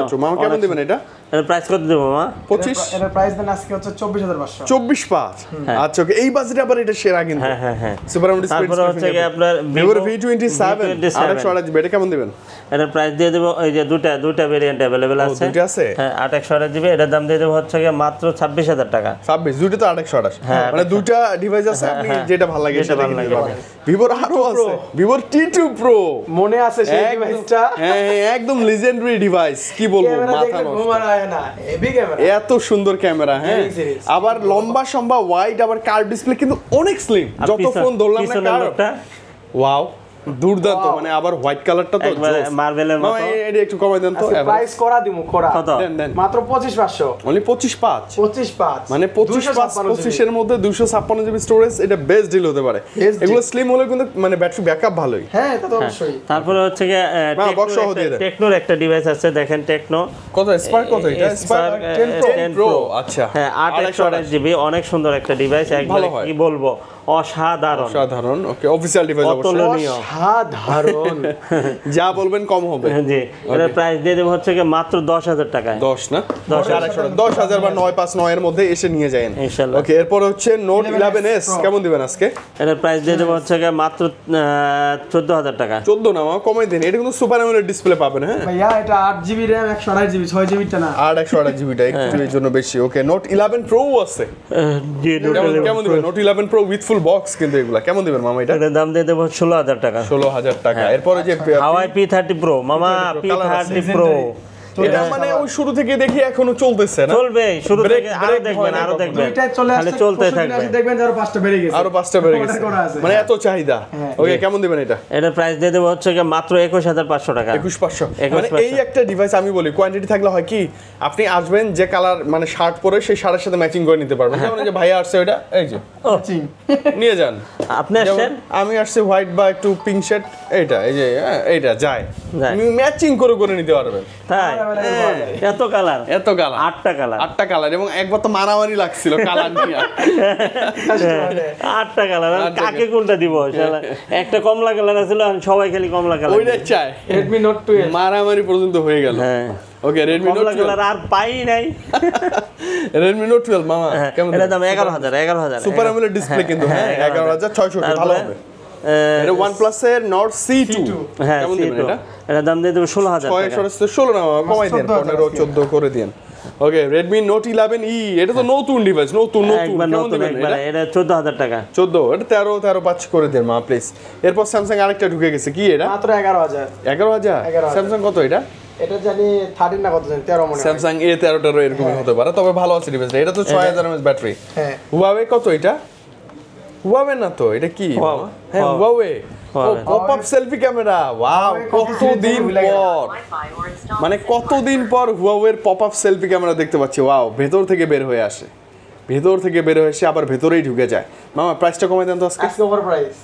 চু মামা কেমন দিবেন এটা এর প্রাইস কত দেবো মামা 25 এর প্রাইস দেন আজকে হচ্ছে 24500 24,500 আচ্ছা ওকে এই বাজেটে আবার এটা সেরা কিন্তু হ্যাঁ সুপার আমোলেড ডিসপ্লে তারপরে হচ্ছে কি আপনার ভিভোর V27 828GB এটা কেমন দিবেন এটার প্রাইস দিয়ে দেবো ওই যে দুটা ভেরিয়েন্ট अवेलेबल আছে দুটো আছে হ্যাঁ 828GB এটার দাম দিয়ে দেবো হচ্ছে কি মাত্র 26000 টাকা 26 দুটো তো 828 মানে দুটা ডিভাইস আছে আপনি যেটা ভালো লাগে যেটা সেটা ভালো কিনতে লাগে। পারবেন ভিভোর আরো আছে ভিভোর T2 Pro মনে আছে সেই ডিভাইসটা হ্যাঁ একদম লিজেন্ডারি ডিভাইস কি বলবো ক্যামেরা মাথা দেখলে নষ্ট ঘুমার আয় না হেভি ক্যামেরা এত সুন্দর ক্যামেরা হ্যাঁ Gaming series। আবার লম্বা সম্বা ওয়াইড আবার কার্ভ ডিসপ্লে কিন্তু অনেক স্লিম যত ফোন ধরলাম না পিছনের কার্ভ লোকটা ওয়াও দুর্দান্ত মানে আবার হোয়াইট কালারটা তো একবারে মার্বেলের মামা মতো এটা একটু কমাই দেন তো প্রাইস করা দিমু করা কত দেন মাত্র 25500 অনলি 25,500 25 মানে 25 এর মধ্যে 256GB স্টোরেজ এটা বেস্ট ডিল হতে পারে Best deal। এগুলো স্লিম হলে কিন্তু মানে ব্যাটারি ব্যাকআপ ভালোই হ্যাঁ এটা তো অবশ্যই তারপরে হচ্ছে কি box সহ দিয়ে দেন। টেকনোর একটা ডিভাইস আছে দেখেন টেকনো কত স্পার্ক কত এটা স্পার্ক 10 Pro আচ্ছা হ্যাঁ 828GB অনেক সুন্দর একটা ডিভাইস একবার ভালো হয়। কি বলবো অসাধারণ সাধারণ ওকে অফিশিয়াল ডিভাইস অবশ্যই অতুলনীয় সাধারণ যা বলবেন কম হবে জি এর প্রাইস দিয়ে দেবো হচ্ছে কি মাত্র 10000 টাকায় 10 না 10,000 বা 959 এর মধ্যে এসে নিয়ে যাবেন ইনশাআল্লাহ। ওকে এরপর হচ্ছে নোট 11s কেমন দিবেন আজকে এর প্রাইস দিয়ে দেবো হচ্ছে কি মাত্র 14000 টাকা 14 না মামা কমাই দেন এটা কিন্তু সুপার অ্যামোলেড ডিসপ্লে পাবেন হ্যাঁ ভাইয়া এটা 8GB RAM 128GB 6GB টা না আর 128GB টা একটু এর জন্য বেশি ওকে নোট 11 প্রো আছে জি কেমন দিবেন note 11 pro with full box কিন্তু এগুলা কেমন দিবেন মামা এটা এটার দাম দিয়ে দেবো 16000 টাকা 16,000 টাকা এরপরে যে হাওয়াই P30 Pro মামা P30 Pro এটা মানে ওই শুরু থেকে দেখি এখনো চলতেছে না চলবে শুরু Break- থেকে আরো break দেখবেন হয় না আরো কখনো। দেখবেন দুইটাই চলে খালি আসছে চলতে পরশুদিন থাকবে আসে দেখবেন যে আরো 5টা বেড়ে গেছে আরো 5টা বেড়ে গেছে Order করা আছে। মানে এত চাহিদা ওকে কেমন দিবেন এটা এটার প্রাইস দিয়ে দেবো হচ্ছে কি মাত্র 21500 টাকা 21500 21,500 মানে এই একটা ডিভাইস আমি বলি কোয়ান্টিটি থাকলে হয় কি আপনি আসবেন যে কালার মানে শার্ট পরে সেই শার্টের সাথে ম্যাচিং করে নিতে পারবেন যেমন এই যে ভাইয়া আসছে ওটা এই যে চিং নিয়ে যান আপনি আসছেন যেমন আমি আসছে হোয়াইট বা একটু পিঙ্ক শার্ট এইটা এই যে এইটা যায় যায়। ম্যাচিং করে নিতে পারবেন তাই এত কালার এত কালার 8টা কালার 8টা কালার এবং একবার তো মারামারি লাগছিল কালার নিয়ে 8টা কালার আটটা কাকে কোনটা দিব শালা একটা কমলা কালার আছে আর সবাই খালি কমলা কালার ওইটাই চায় Redmi Note 12 মারামারি পর্যন্ত হয়ে গেল হ্যাঁ ওকে রেডমি নোট কমলা কালার আর পাই নাই রেডমি নোট 12 মামা কেমন এটা দাম 11000 সুপার অ্যামোলেড ডিসপ্লে কিন্তু হ্যাঁ 11600 ভালো হবে এটা OnePlus এর Nord C2 হ্যাঁ কেমন দিবেন এটা এটা দাম দিয়ে দেবো 16000 টাকা 16 না মামা, কমাই দেন 15 14 করে দেন ওকে রেডমি নোট 11e এটা তো নতুন ডিভাইস নতুন একবার কেমন নতুন দিবেন একবার এটা এটা 14000 টাকা 14 এটা 13 5 করে দেন মা প্লিজ এরপর স্যামসাং আরেকটা ঢুকে গেছে কি এটা মাত্র 11000 11000 স্যামসাং কত এটা এটা জানি 13 না কত জানি 13 মনে হয় স্যামসাং A13 এরকমই হতে পারে তবে ভালো আছে ডিভাইসটা এটা তো 6000 mAh ব্যাটারি হ্যাঁ হুয়াওয়ে কত এটা হুয়াওয়ে না তো এটা কি Huawei। হ্যাঁ Huawei pop up selfie camera wow কতদিন পর মানে কতদিন পর হুয়াওয়ের পপ আপ সেলফি ক্যামেরা দেখতে পাচ্ছি ওয়াও ভেতর থেকে বের হয়ে আসে ভেতর থেকে বের হয়ে এসে আবার ভেতরেই ঢুকে যায় মামা প্রাইসটা কমাই দেন তো আজকে আজকে ওভার প্রাইস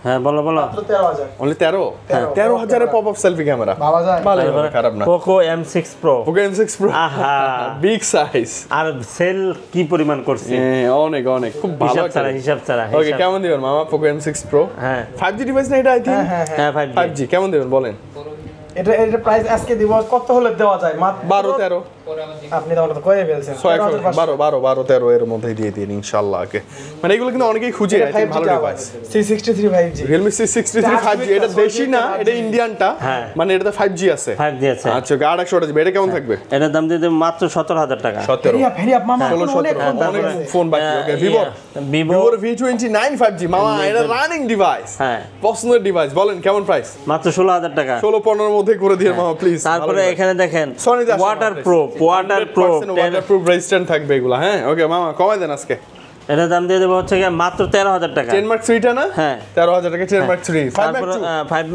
হ্যাঁ বলো মাত্র 13000 অনলি 13,000 এর পপ আপ সেলফি ক্যামেরা ভাবা যায় ভালো হবে, খারাপ না Poco M6 Pro Poco M6 Pro আহা বিগ সাইজ আর সেল কি পরিমাণ করছে অনেক অনেক খুব ভালো হিসাব ছাড়া ওকে কেমন দিবেন মামা Poco M6 Pro হ্যাঁ 5G ডিভাইস না এটা আই থিং হ্যাঁ হ্যাঁ 5G 5G কেমন দিবেন বলেন এটা প্রাইস আজকে দিব কত হলে দেওয়া যায় মাত্র 12 13 আপনি তো আমাকে কয়ে ফেলছেন 12 এর মধ্যে দিয়ে দিন ইনশাআল্লাহ ওকে মানে এগুলো কিন্তু অনেকেই খুঁজে I think ভালো device C63 5G Realme C63 5G এটা দেশি না এটা ইন্ডিয়ানটা হ্যাঁ। মানে এটা 5G আছে 5G আছে আচ্ছা 800 এটা কেমন থাকবে এটার দাম দিয়ে দেব মাত্র 17000 টাকা 17 ফেরি আপ মামা 16 অনেক 17 অনেক ফোন বাকি ওকে ভিভো ভিভো V29 5G মামা এটা রানিং ডিভাইস হ্যাঁ পছন্দের ডিভাইস বলেন কেমন প্রাইস মাত্র 16000 টাকা 16-15 এর মধ্যে করে দিয়ে মামা প্লিজ তারপরে এখানে দেখেন Sony তে আসে ওয়াটার আমার প্রুফ ওয়াটারপ্রুফ রেজিস্ট্যান্ট থাকবে এগুলা হ্যাঁ ওকে মামা কমাই দেন আজকে এটা দাম দিয়ে দেবো হচ্ছে গিয়ে মাত্র 13,000 টাকা। 10 Mark 3 টা না? হ্যাঁ 13,000 টাকা 10 Mark 3। 5 Mark 2 5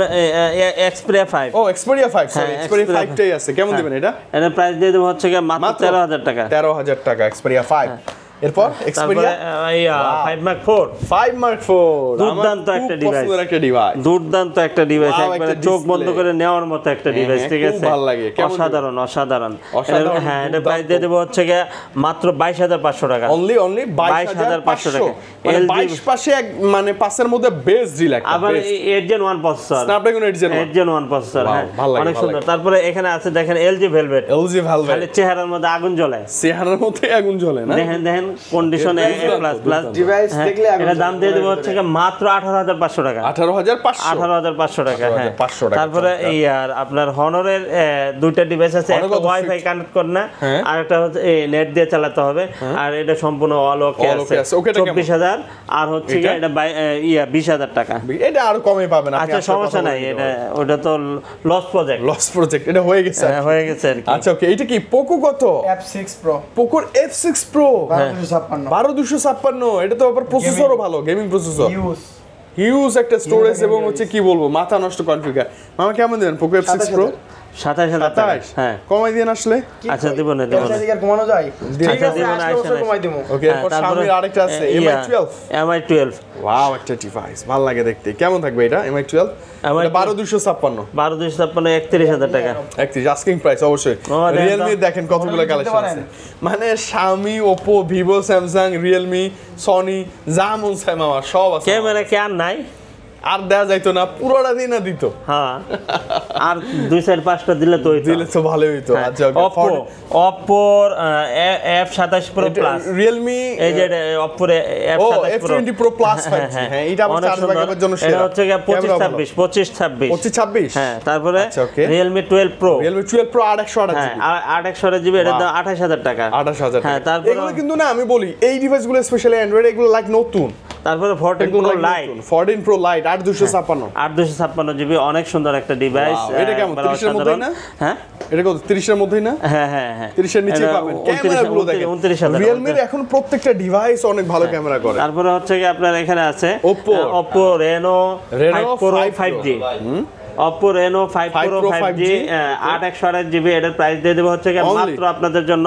Xperia 5। ও Xperia 5, সরি Xperia 5 টাই আছে। কেমন দিবেন এটা? এটা প্রাইস দিয়ে দেবো হচ্ছে গিয়ে মাত্র 13,000 টাকা। 13,000 টাকা Xperia 5। এরপর Xperia 5 Mark 4। 5 Mark 4 দুর্দান্ত একটা ডিভাইস, দুর্দান্ত একটা ডিভাইস, একবারে চোখ বন্ধ করে নেওয়ার মতো একটা ডিভাইস, ঠিক আছে? ভালো লাগে। অসাধারণ অসাধারণ। হ্যাঁ এটা প্রাইস দিয়ে দেবো হচ্ছে গিয়ে মাত্র 22,500 টাকা। অনলি 22,500 টাকা। মানে 22 পাশে মানে পাশের মধ্যে বেস্ট ডিল একটা। আবার 8 Gen 1 processor, Snapdragon 8 Gen 1 processor. হ্যাঁ ভালো লাগে, অনেক সুন্দর। তারপরে এখানে আছে দেখেন LG Velvet। খালি চেহারার মধ্যে আগুন জ্বলে, চেহারার মধ্যে আগুন জ্বলে না? দেখেন কন্ডিশন A++। ডিভাইস দেখলে এটা দাম দিয়ে দেবো হচ্ছে মাত্র 18,500 টাকা। 18,500 টাকা। হ্যাঁ তারপরে এই আর আপনার হনরের দুইটা ডিভাইস আছে, একটা ওয়াইফাই কানেক্ট করে না, আর একটা হচ্ছে নেট দিয়ে চালাতে হবে, আর এটা সম্পূর্ণ অল ওকে আছে। 24,000 আর হচ্ছে এটা 20,000 টাকা। এটা আর কমে পাবেন আপনি। আচ্ছা সমস্যা নাই, এটা ওটা তো লস প্রজেক্ট, এটা হয়ে গেছে। হয়ে গেছে আর কি। আচ্ছা ওকে, এটা কি পোকো কত? F6 Pro পোকোর F6 Pro 1256 12256। এটা তো আবার প্রসেসরও ভালো, গেমিং প্রসেসর, হিউজ একটা স্টোরেজ এবং হচ্ছে কি বলবো মাথা নষ্ট কনফিগার। মামা কেমন দেবেন পোকো F6 Pro? 27,000 টাকা। হ্যাঁ কমাই দিন আসলে। আচ্ছা দিব না কমানো যায়? ঠিক আছে কমাই দেবো। ওকে এরপর সামনে আরেকটা আছে MI12। ওয়াও একটা ডিভাইস ভালো লাগে দেখতে। কেমন থাকবে এটা MI12? 12256 31,000 টাকা। 31 আস্কিং প্রাইস অবশ্যই। Realme দেখেন কতগুলো কালেকশন আছে, মানে Xiaomi, Oppo, Vivo, Samsung, Realme, Sony, যা মন চায় মামা সব আছে। ক্যামেরা কি আর নাই? আর দেয়া যাইতো না, পুরোটা দিন না দিত। হ্যাঁ আর 2-4-5টা দিলে তো ভালোই হইতো। আচ্ছা Oppo F27 Pro Plus, Realme এই যে Oppo F27 Pro, F20 Pro Plus 5G। হ্যাঁ এটা আবার চার্জ ব্যাকআপের জন্য সেরা। এটা হচ্ছে 25-26। হ্যাঁ তারপরে Realme 12 Pro 8/128 হ্যাঁ 8/128 GB, এটা দাম 28,000 টাকা। 28,000 হ্যাঁ তারপরে এগুলো কিন্তু না আমি বলি এই ডিভাইসগুলো স্পেশালি অ্যান্ড্রয়েড এগুলো লাইক নতুন। তারপরে 14 Pro Lite 8/256 GB, অনেক সুন্দর একটা ডিভাইস। এটা কেমন 30 এর মধ্যেই না? হ্যাঁ এটা কত 30 এর মধ্যেই না? হ্যাঁ 30 এর নিচে পাবেন। ক্যামেরাগুলো দেখেন 29,000। Realme এর এখন প্রত্যেকটা ডিভাইস অনেক ভালো ক্যামেরা করে। তারপরে হচ্ছে কি আপনার এখানে আছে Oppo Reno 5 Pro 5G। Oppo Reno 5 Pro 5G 8/128 GB, এটার প্রাইস দিয়ে দেব হচ্ছে মাত্র আপনাদের জন্য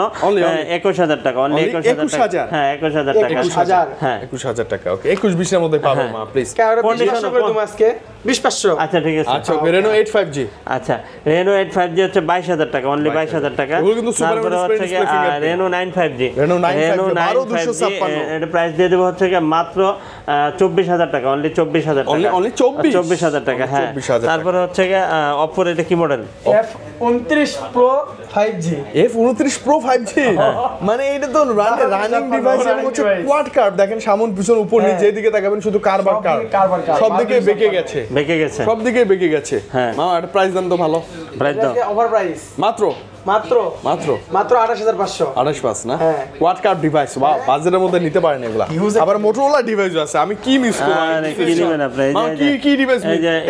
21,000 টাকা। অনলি 21,000 টাকা। হ্যাঁ 21,000 টাকা। 21,000 হ্যাঁ 21,000 টাকা। ওকে 21-20 এর মধ্যে পাবো মা প্লিজ। কন্ডিশন করে দেব আজকে 20,500। আচ্ছা ঠিক আছে। আচ্ছা ওকে Reno 8 5G। আচ্ছা Reno 8 5G হচ্ছে 22,000 টাকা, অনলি 22,000 টাকা। তারপরে হচ্ছে Reno 9 5G, Reno 9 5G এটা প্রাইস দিয়ে দেব হচ্ছে মাত্র 24,000 টাকা, অনলি 24,000 টাকা। অনলি 24,000 টাকা। হ্যাঁ তারপরে হচ্ছে Oppo এটা কি model? F29 Pro 5G। F29 Pro 5G মানে এটা তো রানিং ডিভাইস এবং হচ্ছে কোয়াড কার্ভ দেখেন, সামন পিছন উপর নিচে যেদিকে তাকাবেন শুধু কার্ভার কার্ভ, সব দিকে বেঁকে গেছে সব দিকে বেঁকে গেছে। মামা এটা প্রাইস দাম তো ভালো, প্রাইস দাও ওভার প্রাইস মাত্র 28,500 না? Quad curve device. ওয়াও বাজেটের মধ্যে নিতে পারেন এগুলা। আবার মোটরোলা ডিভাইস আছে, আমি কি মিস করব? কি নেবেন আপনি? কি ডিভাইস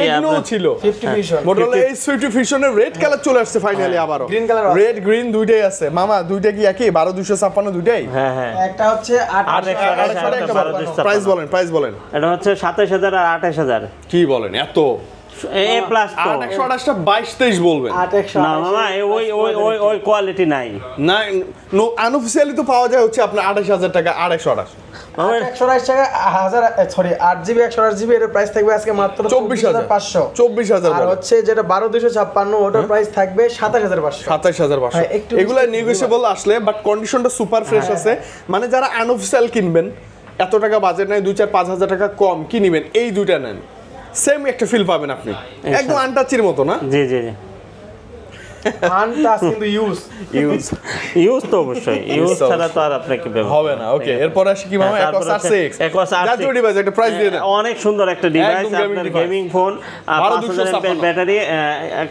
এগুলো ছিল 50 Vision মোটরোলা H50 Vision এর রেড কালার চলে আসছে ফাইনালি। আবারো গ্রিন কালার, রেড গ্রিন দুইটাই আছে মামা। দুইটা কি একই 12256 দুইটাই? হ্যাঁ একটা হচ্ছে 8,128। প্রাইস বলেন। এটা হচ্ছে 27,000 আর 28,000। কি বলেন এত? A+ তো 8/128টা 22-23 বলবেন? 8,128 না মামা ওই কোয়ালিটি নাই না, নো আনঅফিশিয়ালি তো পাওয়া যায় হচ্ছে আপনার 28,000 টাকা 8/128। 128 টাকা 8GB 128GB এর প্রাইস থাকবে আজকে মাত্র 24,500। 24,000 আর হচ্ছে যেটা 12,256 ওটার প্রাইস থাকবে 27,500। 27,500 এগুলা নেগোশিয়েবল আসলে, বাট কন্ডিশনটা সুপার ফ্রেশ আছে। মানে যারা আনঅফিশিয়াল কিনবেন, এত টাকা বাজেট নাই, 2-4-5,000 টাকা কম কি নিবেন, এই দুইটা নেন, সেম একটা ফিল পাবেন আপনি, একদম আনটাচের মতো না? জি আনটাচ কিন্তু ইউজ তো অবশ্যই, ইউজ ছাড়া তো আর আপনাকে হবে না। ওকে এরপর আসি কি মামা? Aquos R6 জাতীয় ডিভাইস, একটা প্রাইস দিয়ে দেন। অনেক সুন্দর একটা ডিভাইস, আপনার gaming phone, 5000 mAh battery,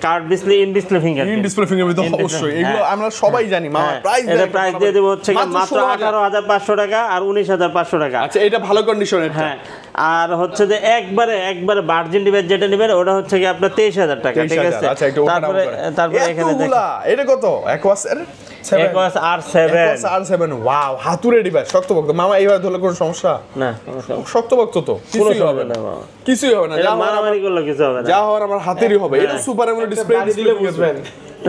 card display, in display fingerprint তো অবশ্যই এগুলো আমরা সবাই জানি মামা। প্রাইস দিয়ে দেব হচ্ছে মাত্র 18,500 টাকা আর 19,500 টাকা। আচ্ছা এটা ভালো কন্ডিশনের। হ্যাঁ আর হচ্ছে যে একবারে ভার্জিন ডিভাইস যেটা নেবেন ওটা হচ্ছে কি আপনার 23,000 টাকা, ঠিক আছে? তারপরে এখানে এতগুলা এটা কত Aquas এর Aquas R7 ওয়াও হাতুড়ে ডিভাইস শক্তপোক্ত মামা এইভাবে ধরলে কোনো সমস্যা না শক্তপোক্ত তো কিছুই হবে না কিছুই হবে না এটা মারামারি করলে কিছু হবে না যা হওয়ার আমার হাতেরই হবে এটা সুপার এমন ডিসপ্লে দিলে বুঝবেন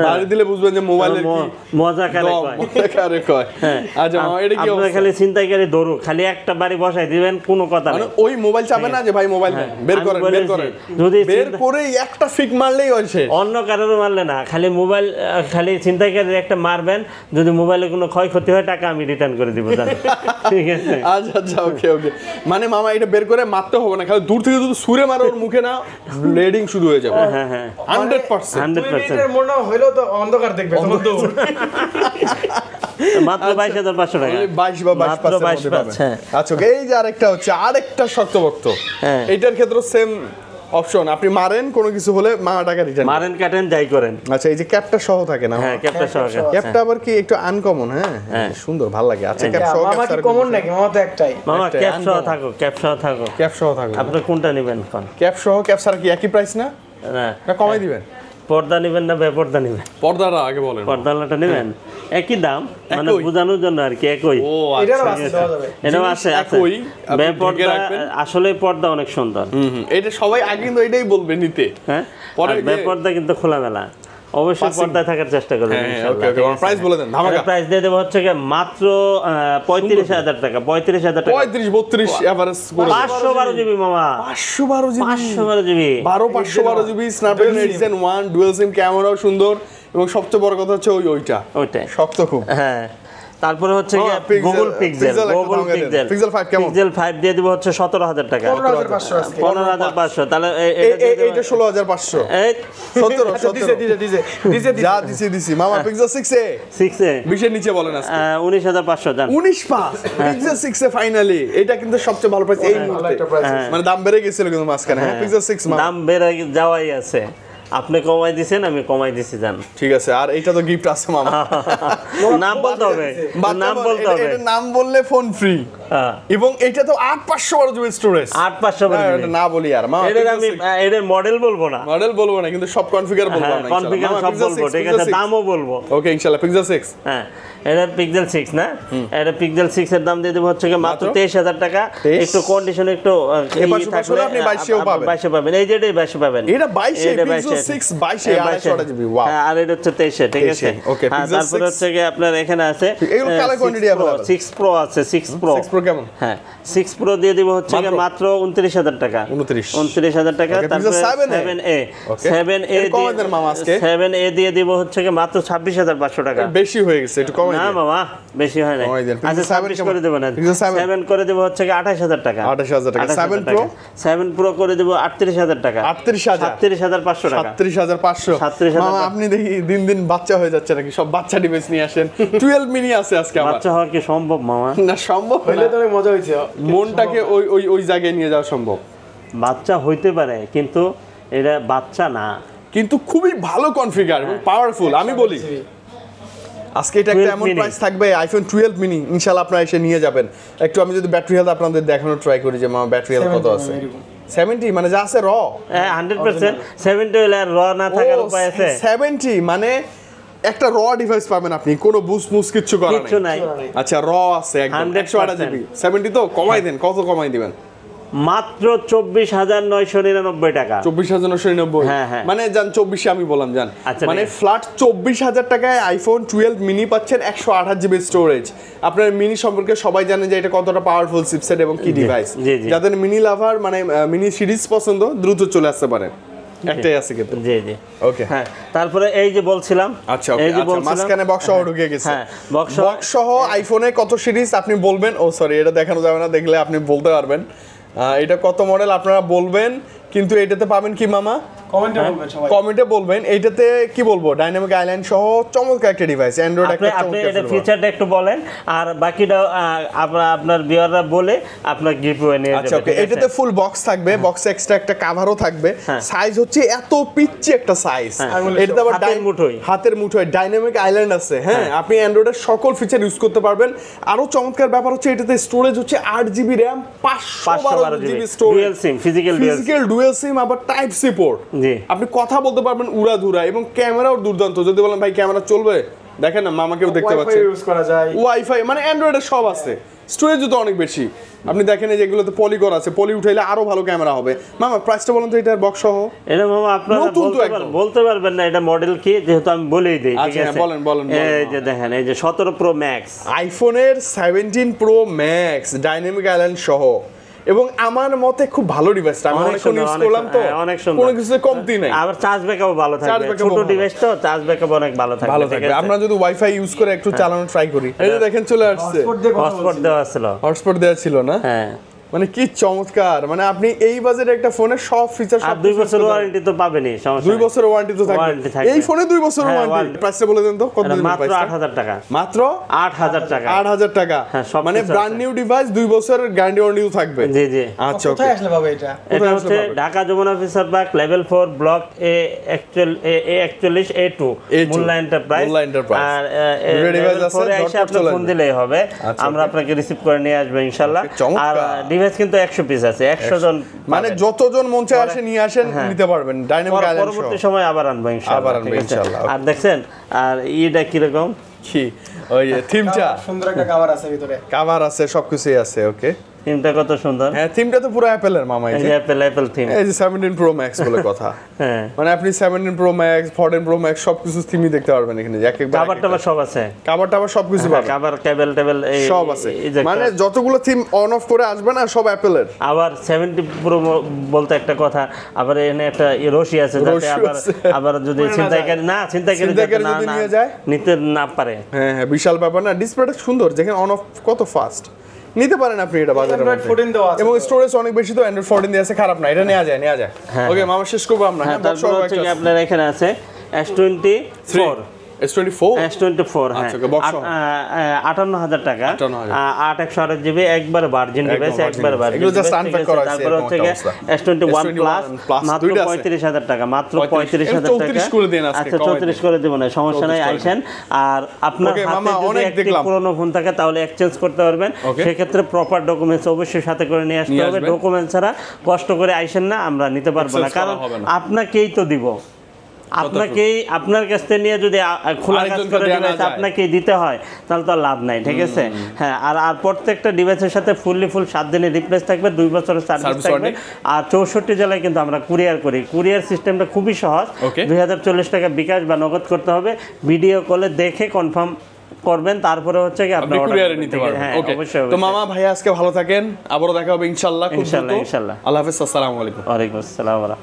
বাড়ি দিলে বুঝবেন যে মোবাইলের কি মজা কারে কয় আচ্ছা মামা এটা কি আপনারা খালি চিন্তাইকারী ধরু খালি একটা বাড়ি বসাই দিবেন কোনো কথা মানে নেই ওই মোবাইল চাবে না যে ভাই মোবাইল বের করেন যদি বের করে একটা ফিক মারলেই হয় শেষ অন্য কারোর মারলে না খালি মোবাইল খালি চিন্তাইকারী একটা মারবেন যদি মোবাইলে কোনো ক্ষয়ক্ষতি হয় টাকা আমি রিটার্ন করে দিব ঠিক আছে আচ্ছা আচ্ছা ওকে ওকে মানে মামা এটা বের করে মারতে হবে না খালি দূর থেকে যদি ছুঁড়ে মারো ওর মুখে না ব্লেডিং শুরু হয়ে যাবে হ্যাঁ হ্যাঁ 100% 100% মনে হইলো তো অন্ধকার দেখবে তখন তো মাত্র 22,500 টাকা 22 বা 22 আচ্ছা ওকে এই যে আরেকটা শক্তপোক্ত এইটার ক্ষেত্রে সেম অপশন আপনি মারেন কোনো কিছু হলে মামা টাকা রিটার্ন মারেন কাটেন যাই করেন আচ্ছা এই যে ক্যাপটা সহ থাকে না হ্যাঁ ক্যাপটা সহ ক্যাপটা আবার কি একটু আনকমন হ্যাঁ সুন্দর ভালো লাগে আচ্ছা ক্যাপ সহ মামা কি কমন নাকি মামা তো একটাই মামা ক্যাপ সহ থাকো আপনি কোনটা নেবেন কোন ক্যাপ সহ ক্যাপ ছাড়া কি একই প্রাইস না না কমাই দিবেন পর্দা নেবেন না বেপর্দা নেবেন পর্দাটা আগে বলেন পর্দাটা নেবেন একই দাম মানে বোঝানোর জন্য আর কি একই ও এটারও আছে দেওয়া যাবে এটাও আছে একই বেপর্দা আসলে পর্দা অনেক সুন্দর এটা সবাই আগে কিন্তু এটাই বলবে নিতে হ্যাঁ পরে বেপর্দা কিন্তু খোলামেলা অবশ্যই পর্দায় থাকার চেষ্টা করবেন ইনশাআল্লাহ ওকে ওকে প্রাইস বলে দেন ধামাকা প্রাইস দিয়ে দেব হচ্ছে কি মাত্র 35,000 টাকা 35,000 টাকা 35 32 এভারেজ করে 512 জিবি মামা 512 GB 512 GB Snapdragon 8 Gen 1 dual SIM ক্যামেরাও সুন্দর এবং সবচেয়ে বড় কথা হচ্ছে ওইটা শক্ত খুব হ্যাঁ তারপরে হচ্ছে কি গুগল পিক্সেল পিক্সেল 5 কেমন পিক্সেল 5 দিয়ে দিব হচ্ছে 17,000 টাকা 15,500 তাহলে এইটা 16,500 এই 17 দিছে যা দিছি মামা পিক্সেল 6 এ 20 এর নিচে বলেন আজকে 19,500 জান 19 পাস পিক্সেল 6 এ ফাইনালি এটা কিন্তু সবচেয়ে ভালো প্রাইস এই মুহূর্তে মানে দাম বেড়ে গেছিল কিন্তু মাঝখানে পিক্সেল 6 মামা দাম বেড়ে যাওয়াই আছে আপনি কমাই দিছেন আমি কমাই দিছি জান ঠিক আছে আর এইটা তো গিফট আছে মামা নাম বলতে হবে এটা নাম বললে ফোন ফ্রি এবং এটা তো 8,512 জিবি স্টোরেজ 8,512 এটা না বলি আর মামা এটা আমি এর মডেল বলবো না কিন্তু সব কনফিগার বলবো না কনফিগার সব বলবো ঠিক আছে দামও বলবো ওকে ইনশাআল্লাহ পিক্সেল 6 হ্যাঁ এটা পিক্সেল 6 না এটা পিক্সেল 6 এর দাম দিয়ে দেব হচ্ছে কি মাত্র 23,000 টাকা একটু কন্ডিশন একটু থাকলে আপনি 22 পাবেন এই যে এটাই 22 পাবেন এটা 22 পিক্সেল 6 22 জিবি ওয়াও আর এটা হচ্ছে 23 ঠিক আছে তারপর হচ্ছে কি আপনার এখানে আছে এগুলো কালার কোয়ান্টিটি अवेलेबल 6 প্রো আছে 6 প্রো কেমন হ্যাঁ 6 প্রো দিয়ে দিব হচ্ছে কি মাত্র 29,000 টাকা 29,000 টাকা তারপর 7A 7A দিয়ে দিব হচ্ছে কি মাত্র 26,500 টাকা বেশি হয়ে গেছে একটু কমাই না মামা বেশি হয় না আচ্ছা 27 করে দেব না 7 করে দেব হচ্ছে কি 28,000 টাকা 28,000 টাকা 7 প্রো করে দেব 38,000 টাকা 37,500 টাকা 37,500 মামা আপনি দেখি দিন দিন বাচ্চা হয়ে যাচ্ছে নাকি সব বাচ্চা ডিভাইস নিয়ে আসেন 12 মিনি আছে আজকে আবার বাচ্চা হওয়া কি সম্ভব মামা না সম্ভব হইলে তো অনেক মজা হইছে মনটাকে ওই জায়গায় নিয়ে যাওয়া সম্ভব বাচ্চা হইতে পারে কিন্তু এটা বাচ্চা না কিন্তু খুবই ভালো কনফিগার এবং পাওয়ারফুল আমি বলি আজকে এটা একটা এমন প্রাইস থাকবে আইফোন 12 মিনি ইনশাআল্লাহ আপনারা এসে নিয়ে যাবেন একটু আমি যদি ব্যাটারি হেলথ আপনাদের দেখানোর ট্রাই করি যে মামা ব্যাটারি হেলথ কত আছে 70 মানে যা আছে র 100% 70 হলে র না থাকার উপায় আছে 70 মানে একটা র ডিভাইস পাবেন আপনি কোনো বুস কিচ্ছু করা নাই আচ্ছা র আছে একদম 128 জিবি 70 তো কমাই দেন কত কমাই দিবেন মাত্র 24,999 টাকা 24,999 মানে জান 24 আমি বললাম জান মানে ফ্ল্যাট 24,000 টাকায় আইফোন 12 মিনি পাচ্ছেন 128 জিবি স্টোরেজ আপনার মিনি সম্পর্কে সবাই জানে যে এটা কতটা পাওয়ারফুল চিপসেট এবং কি ডিভাইস যাদের মিনি লাভার মানে মিনি সিরিজ পছন্দ দ্রুত চলে আসতে পারেন একটাই আছে কিন্তু জি ওকে হ্যাঁ তারপরে এই যে বলছিলাম আচ্ছা এই যে বলছিলাম মাঝখানে বক্স সহ ঢুকে গেছে হ্যাঁ বক্স সহ আইফোনে কত সিরিজ আপনি বলবেন ও সরি এটা দেখানো যাবে না দেখলে আপনি বলতে পারবেন এটা কত মডেল আপনারা বলবেন কিন্তু এটাতে পাবেন কি মামা কমেন্টে বলবেন এইটাতে কি বলবো ডাইনামিক আইল্যান্ড সহ চমৎকার একটা ডিভাইস অ্যান্ড্রয়েড একটা আপনি এটা ফিচারটা একটু বলেন আর বাকিটা আপনার ভিউয়াররা বলে আপনার গিভঅ্যাওয়ে নিয়ে যাবেন আচ্ছা ওকে এটাতে ফুল বক্স থাকবে বক্সে এক্সট্রা একটা কভারও থাকবে সাইজ হচ্ছে এত পিচ্চি একটা সাইজ এটাতে আবার হাতের মুঠোয় ডাইনামিক আইল্যান্ড আছে হ্যাঁ আপনি অ্যান্ড্রয়েডের সকল ফিচার ইউজ করতে পারবেন আরো চমৎকার ব্যাপার হচ্ছে এটাতে স্টোরেজ হচ্ছে 8GB RAM 512GB storage dual SIM physical dual SIM আবার টাইপ সি পোর্ট জি। আপনি কথা বলতে পারবেন উড়াধুরা, এবং ক্যামেরাও দুর্দান্ত। যদি বলেন ভাই ক্যামেরা চলবে, দেখেন না মামাকেও দেখতে পাচ্ছেন, ইউজ করা যায়, ওয়াইফাই মানে অ্যান্ড্রয়েডের সব আছে। স্টোরেজও তো অনেক বেশি। আপনি দেখেন এই যেগুলোতে পলি করা আছে, পলি উঠাইলে আরো ভালো ক্যামেরা হবে। মামা প্রাইসটা বলুন তো এটার বক্স সহ। এটা মামা আপনারা বলতে পারবেন না এটা মডেল কি, যেহেতু আমি বলেই দেই, ঠিক আছে? বলেন বলেন। এই যে দেখেন, এই যে 17 প্রো ম্যাক্স, আইফোনের 17 প্রো ম্যাক্স ডাইনামিক আইল্যান্ড সহ, এবং আমার মতে খুব ভালো ডিভাইসটা। আমি অনেকক্ষণ ইউজ করলাম তো, অনেক সুন্দর, কোনো কিছুতে কমতি নাই। আবার চার্জ ব্যাকআপ ভালো থাকবে, ছোট ডিভাইস তো চার্জ ব্যাকআপ অনেক ভালো থাকবে, ঠিক আছে? আমরা যদি ওয়াইফাই ইউজ করে একটু চালানো ট্রাই করি, এই যে দেখেন চলে আসছে। হটস্পট দেওয়া ছিল, হটস্পট দেওয়া ছিল না? হ্যাঁ। মানে কি চমৎকার! মানে আপনি এই বাজেটে একটা ফোনের সব ফিচার, আর 2 বছর ওয়ারেন্টি তো পাবেনই, সমস্যা 2 বছরের ওয়ারেন্টি তো থাকবে এই ফোনে। 2 বছরের ওয়ারেন্টি। প্রাইসটা বলে দেন তো কত দিন? মাত্র 8000 টাকা। মাত্র 8000 টাকা। 8000 টাকা, মানে ব্র্যান্ড নিউ ডিভাইস, 2 বছরের গ্যারান্টি ওয়ারেন্টিও থাকবে। জি জি। আচ্ছা, কোথায় আসলে পাবে এটা? এটা হচ্ছে Dhaka Jamuna future park level 4 block A 41 A2 Mollah enterprise. আর ডিভাইস আছে, এসে আপনি ফোন দিলেই হবে, আমরা আপনাকে রিসিভ করে নিয়ে আসব ইনশাআল্লাহ। আর ডিভাইস কিন্তু 100 পিস আছে, 100 জন, মানে যতজন মন চায় আসে নিয়ে আসেন, নিতে পারবেন ডাইনামিক আইল্যান্ড। পরবর্তী সময় আবার আনবো ইনশাআল্লাহ। আর দেখছেন, আর এটা কি রকম, কি ওই থিমটা সুন্দর একটা কভার আছে, ভিতরে কভার আছে, সবকিছুই আছে। ওকে, থিমটা কত সুন্দর। হ্যাঁ, থিমটা তো পুরো অ্যাপেলের মামা। এই যে অ্যাপেল থিম, এই যে 17 প্রো ম্যাক্স বলে কথা। হ্যাঁ, মানে আপনি 17 প্রো ম্যাক্স, 14 প্রো ম্যাক্স সবকিছু থিমই দেখতে পারবেন এখানে। কভারটা সব আছে, কভারটা সবকিছু পাবেন, কভার কেবল টেবল সব আছে। মানে যতগুলো থিম অন অফ করে আসবে না, সব অ্যাপেলের। আবার 70 প্রো বলতে একটা কথা, আবার এখানে একটা রশি আছে, যাতে আবার যদি ছিনতাইকারী যদি নিয়ে যায়, নিতে না পারে। হ্যাঁ হ্যাঁ, বিশাল ব্যাপার না। ডিসপ্লেটা সুন্দর, যেখানে অন অফ কত ফাস্ট। নিতে পারেন আপনি এটা বাজারে, এবং স্টোরেজ অনেক বেশি তো। অ্যান্ড্রয়েড 14 দিয়ে আছে, খারাপ না, এটা নেওয়া যায়। ওকে মামা, শেষ করবো আমরা। হ্যাঁ, তারপর হচ্ছে কি আপনার এখানে আছে S24 S24 হ্যাঁ, 58000 টাকা, 8 জিবি, একবার ভার্জিন ডিভাইস, একবার ভার্জিন। তারপর হচ্ছে S21 প্লাস, মাত্র 35000 টাকা, মাত্র 35000 টাকা। আচ্ছা, 34 করে দেব না, সমস্যা নাই, আইছেন। আর আপনার হাতে যদি একটি পুরনো ফোন থাকে তাহলে এক্সচেঞ্জ করতে পারবেন। সেক্ষেত্রে প্রপার ডকুমেন্টস অবশ্যই সাথে করে নিয়ে আসতে হবে। ডকুমেন্টস ছাড়া কষ্ট করে আইছেন না, আমরা নিতে পারবো না, কারণ আপনাকেই তো দিব। আপনার কাছ থেকে নিয়ে যদি খোলা কাজ করে ডিভাইস আপনাকেই দিতে হয়, তাহলে তো লাভ নাই, ঠিক আছে? হ্যাঁ, আর প্রত্যেকটা ডিভাইসের সাথে ফুল 7 দিনের রিপ্লেস থাকবে, 2 বছরের সার্ভিস থাকবে। আর 64 জেলায় কিন্তু আমরা কুরিয়ার করি। কুরিয়ার সিস্টেমটা খুবই সহজ। 2040 টাকা বিকাশ বা নগদ করতে হবে। ভিডিও কলে দেখে কনফার্ম করবেন, তারপরে হচ্ছে কি আপনি কুরিয়ারে নিতে পারবেন। ওকে, তো মামা ভাই আজকে ভালো থাকেন, আবারও দেখা হবে ইনশাআল্লাহ। ইনশাআল্লাহ। আল্লাহ হাফেজ, আসসালামু আলাইকুম। ওয়া আলাইকুম আসসালাম।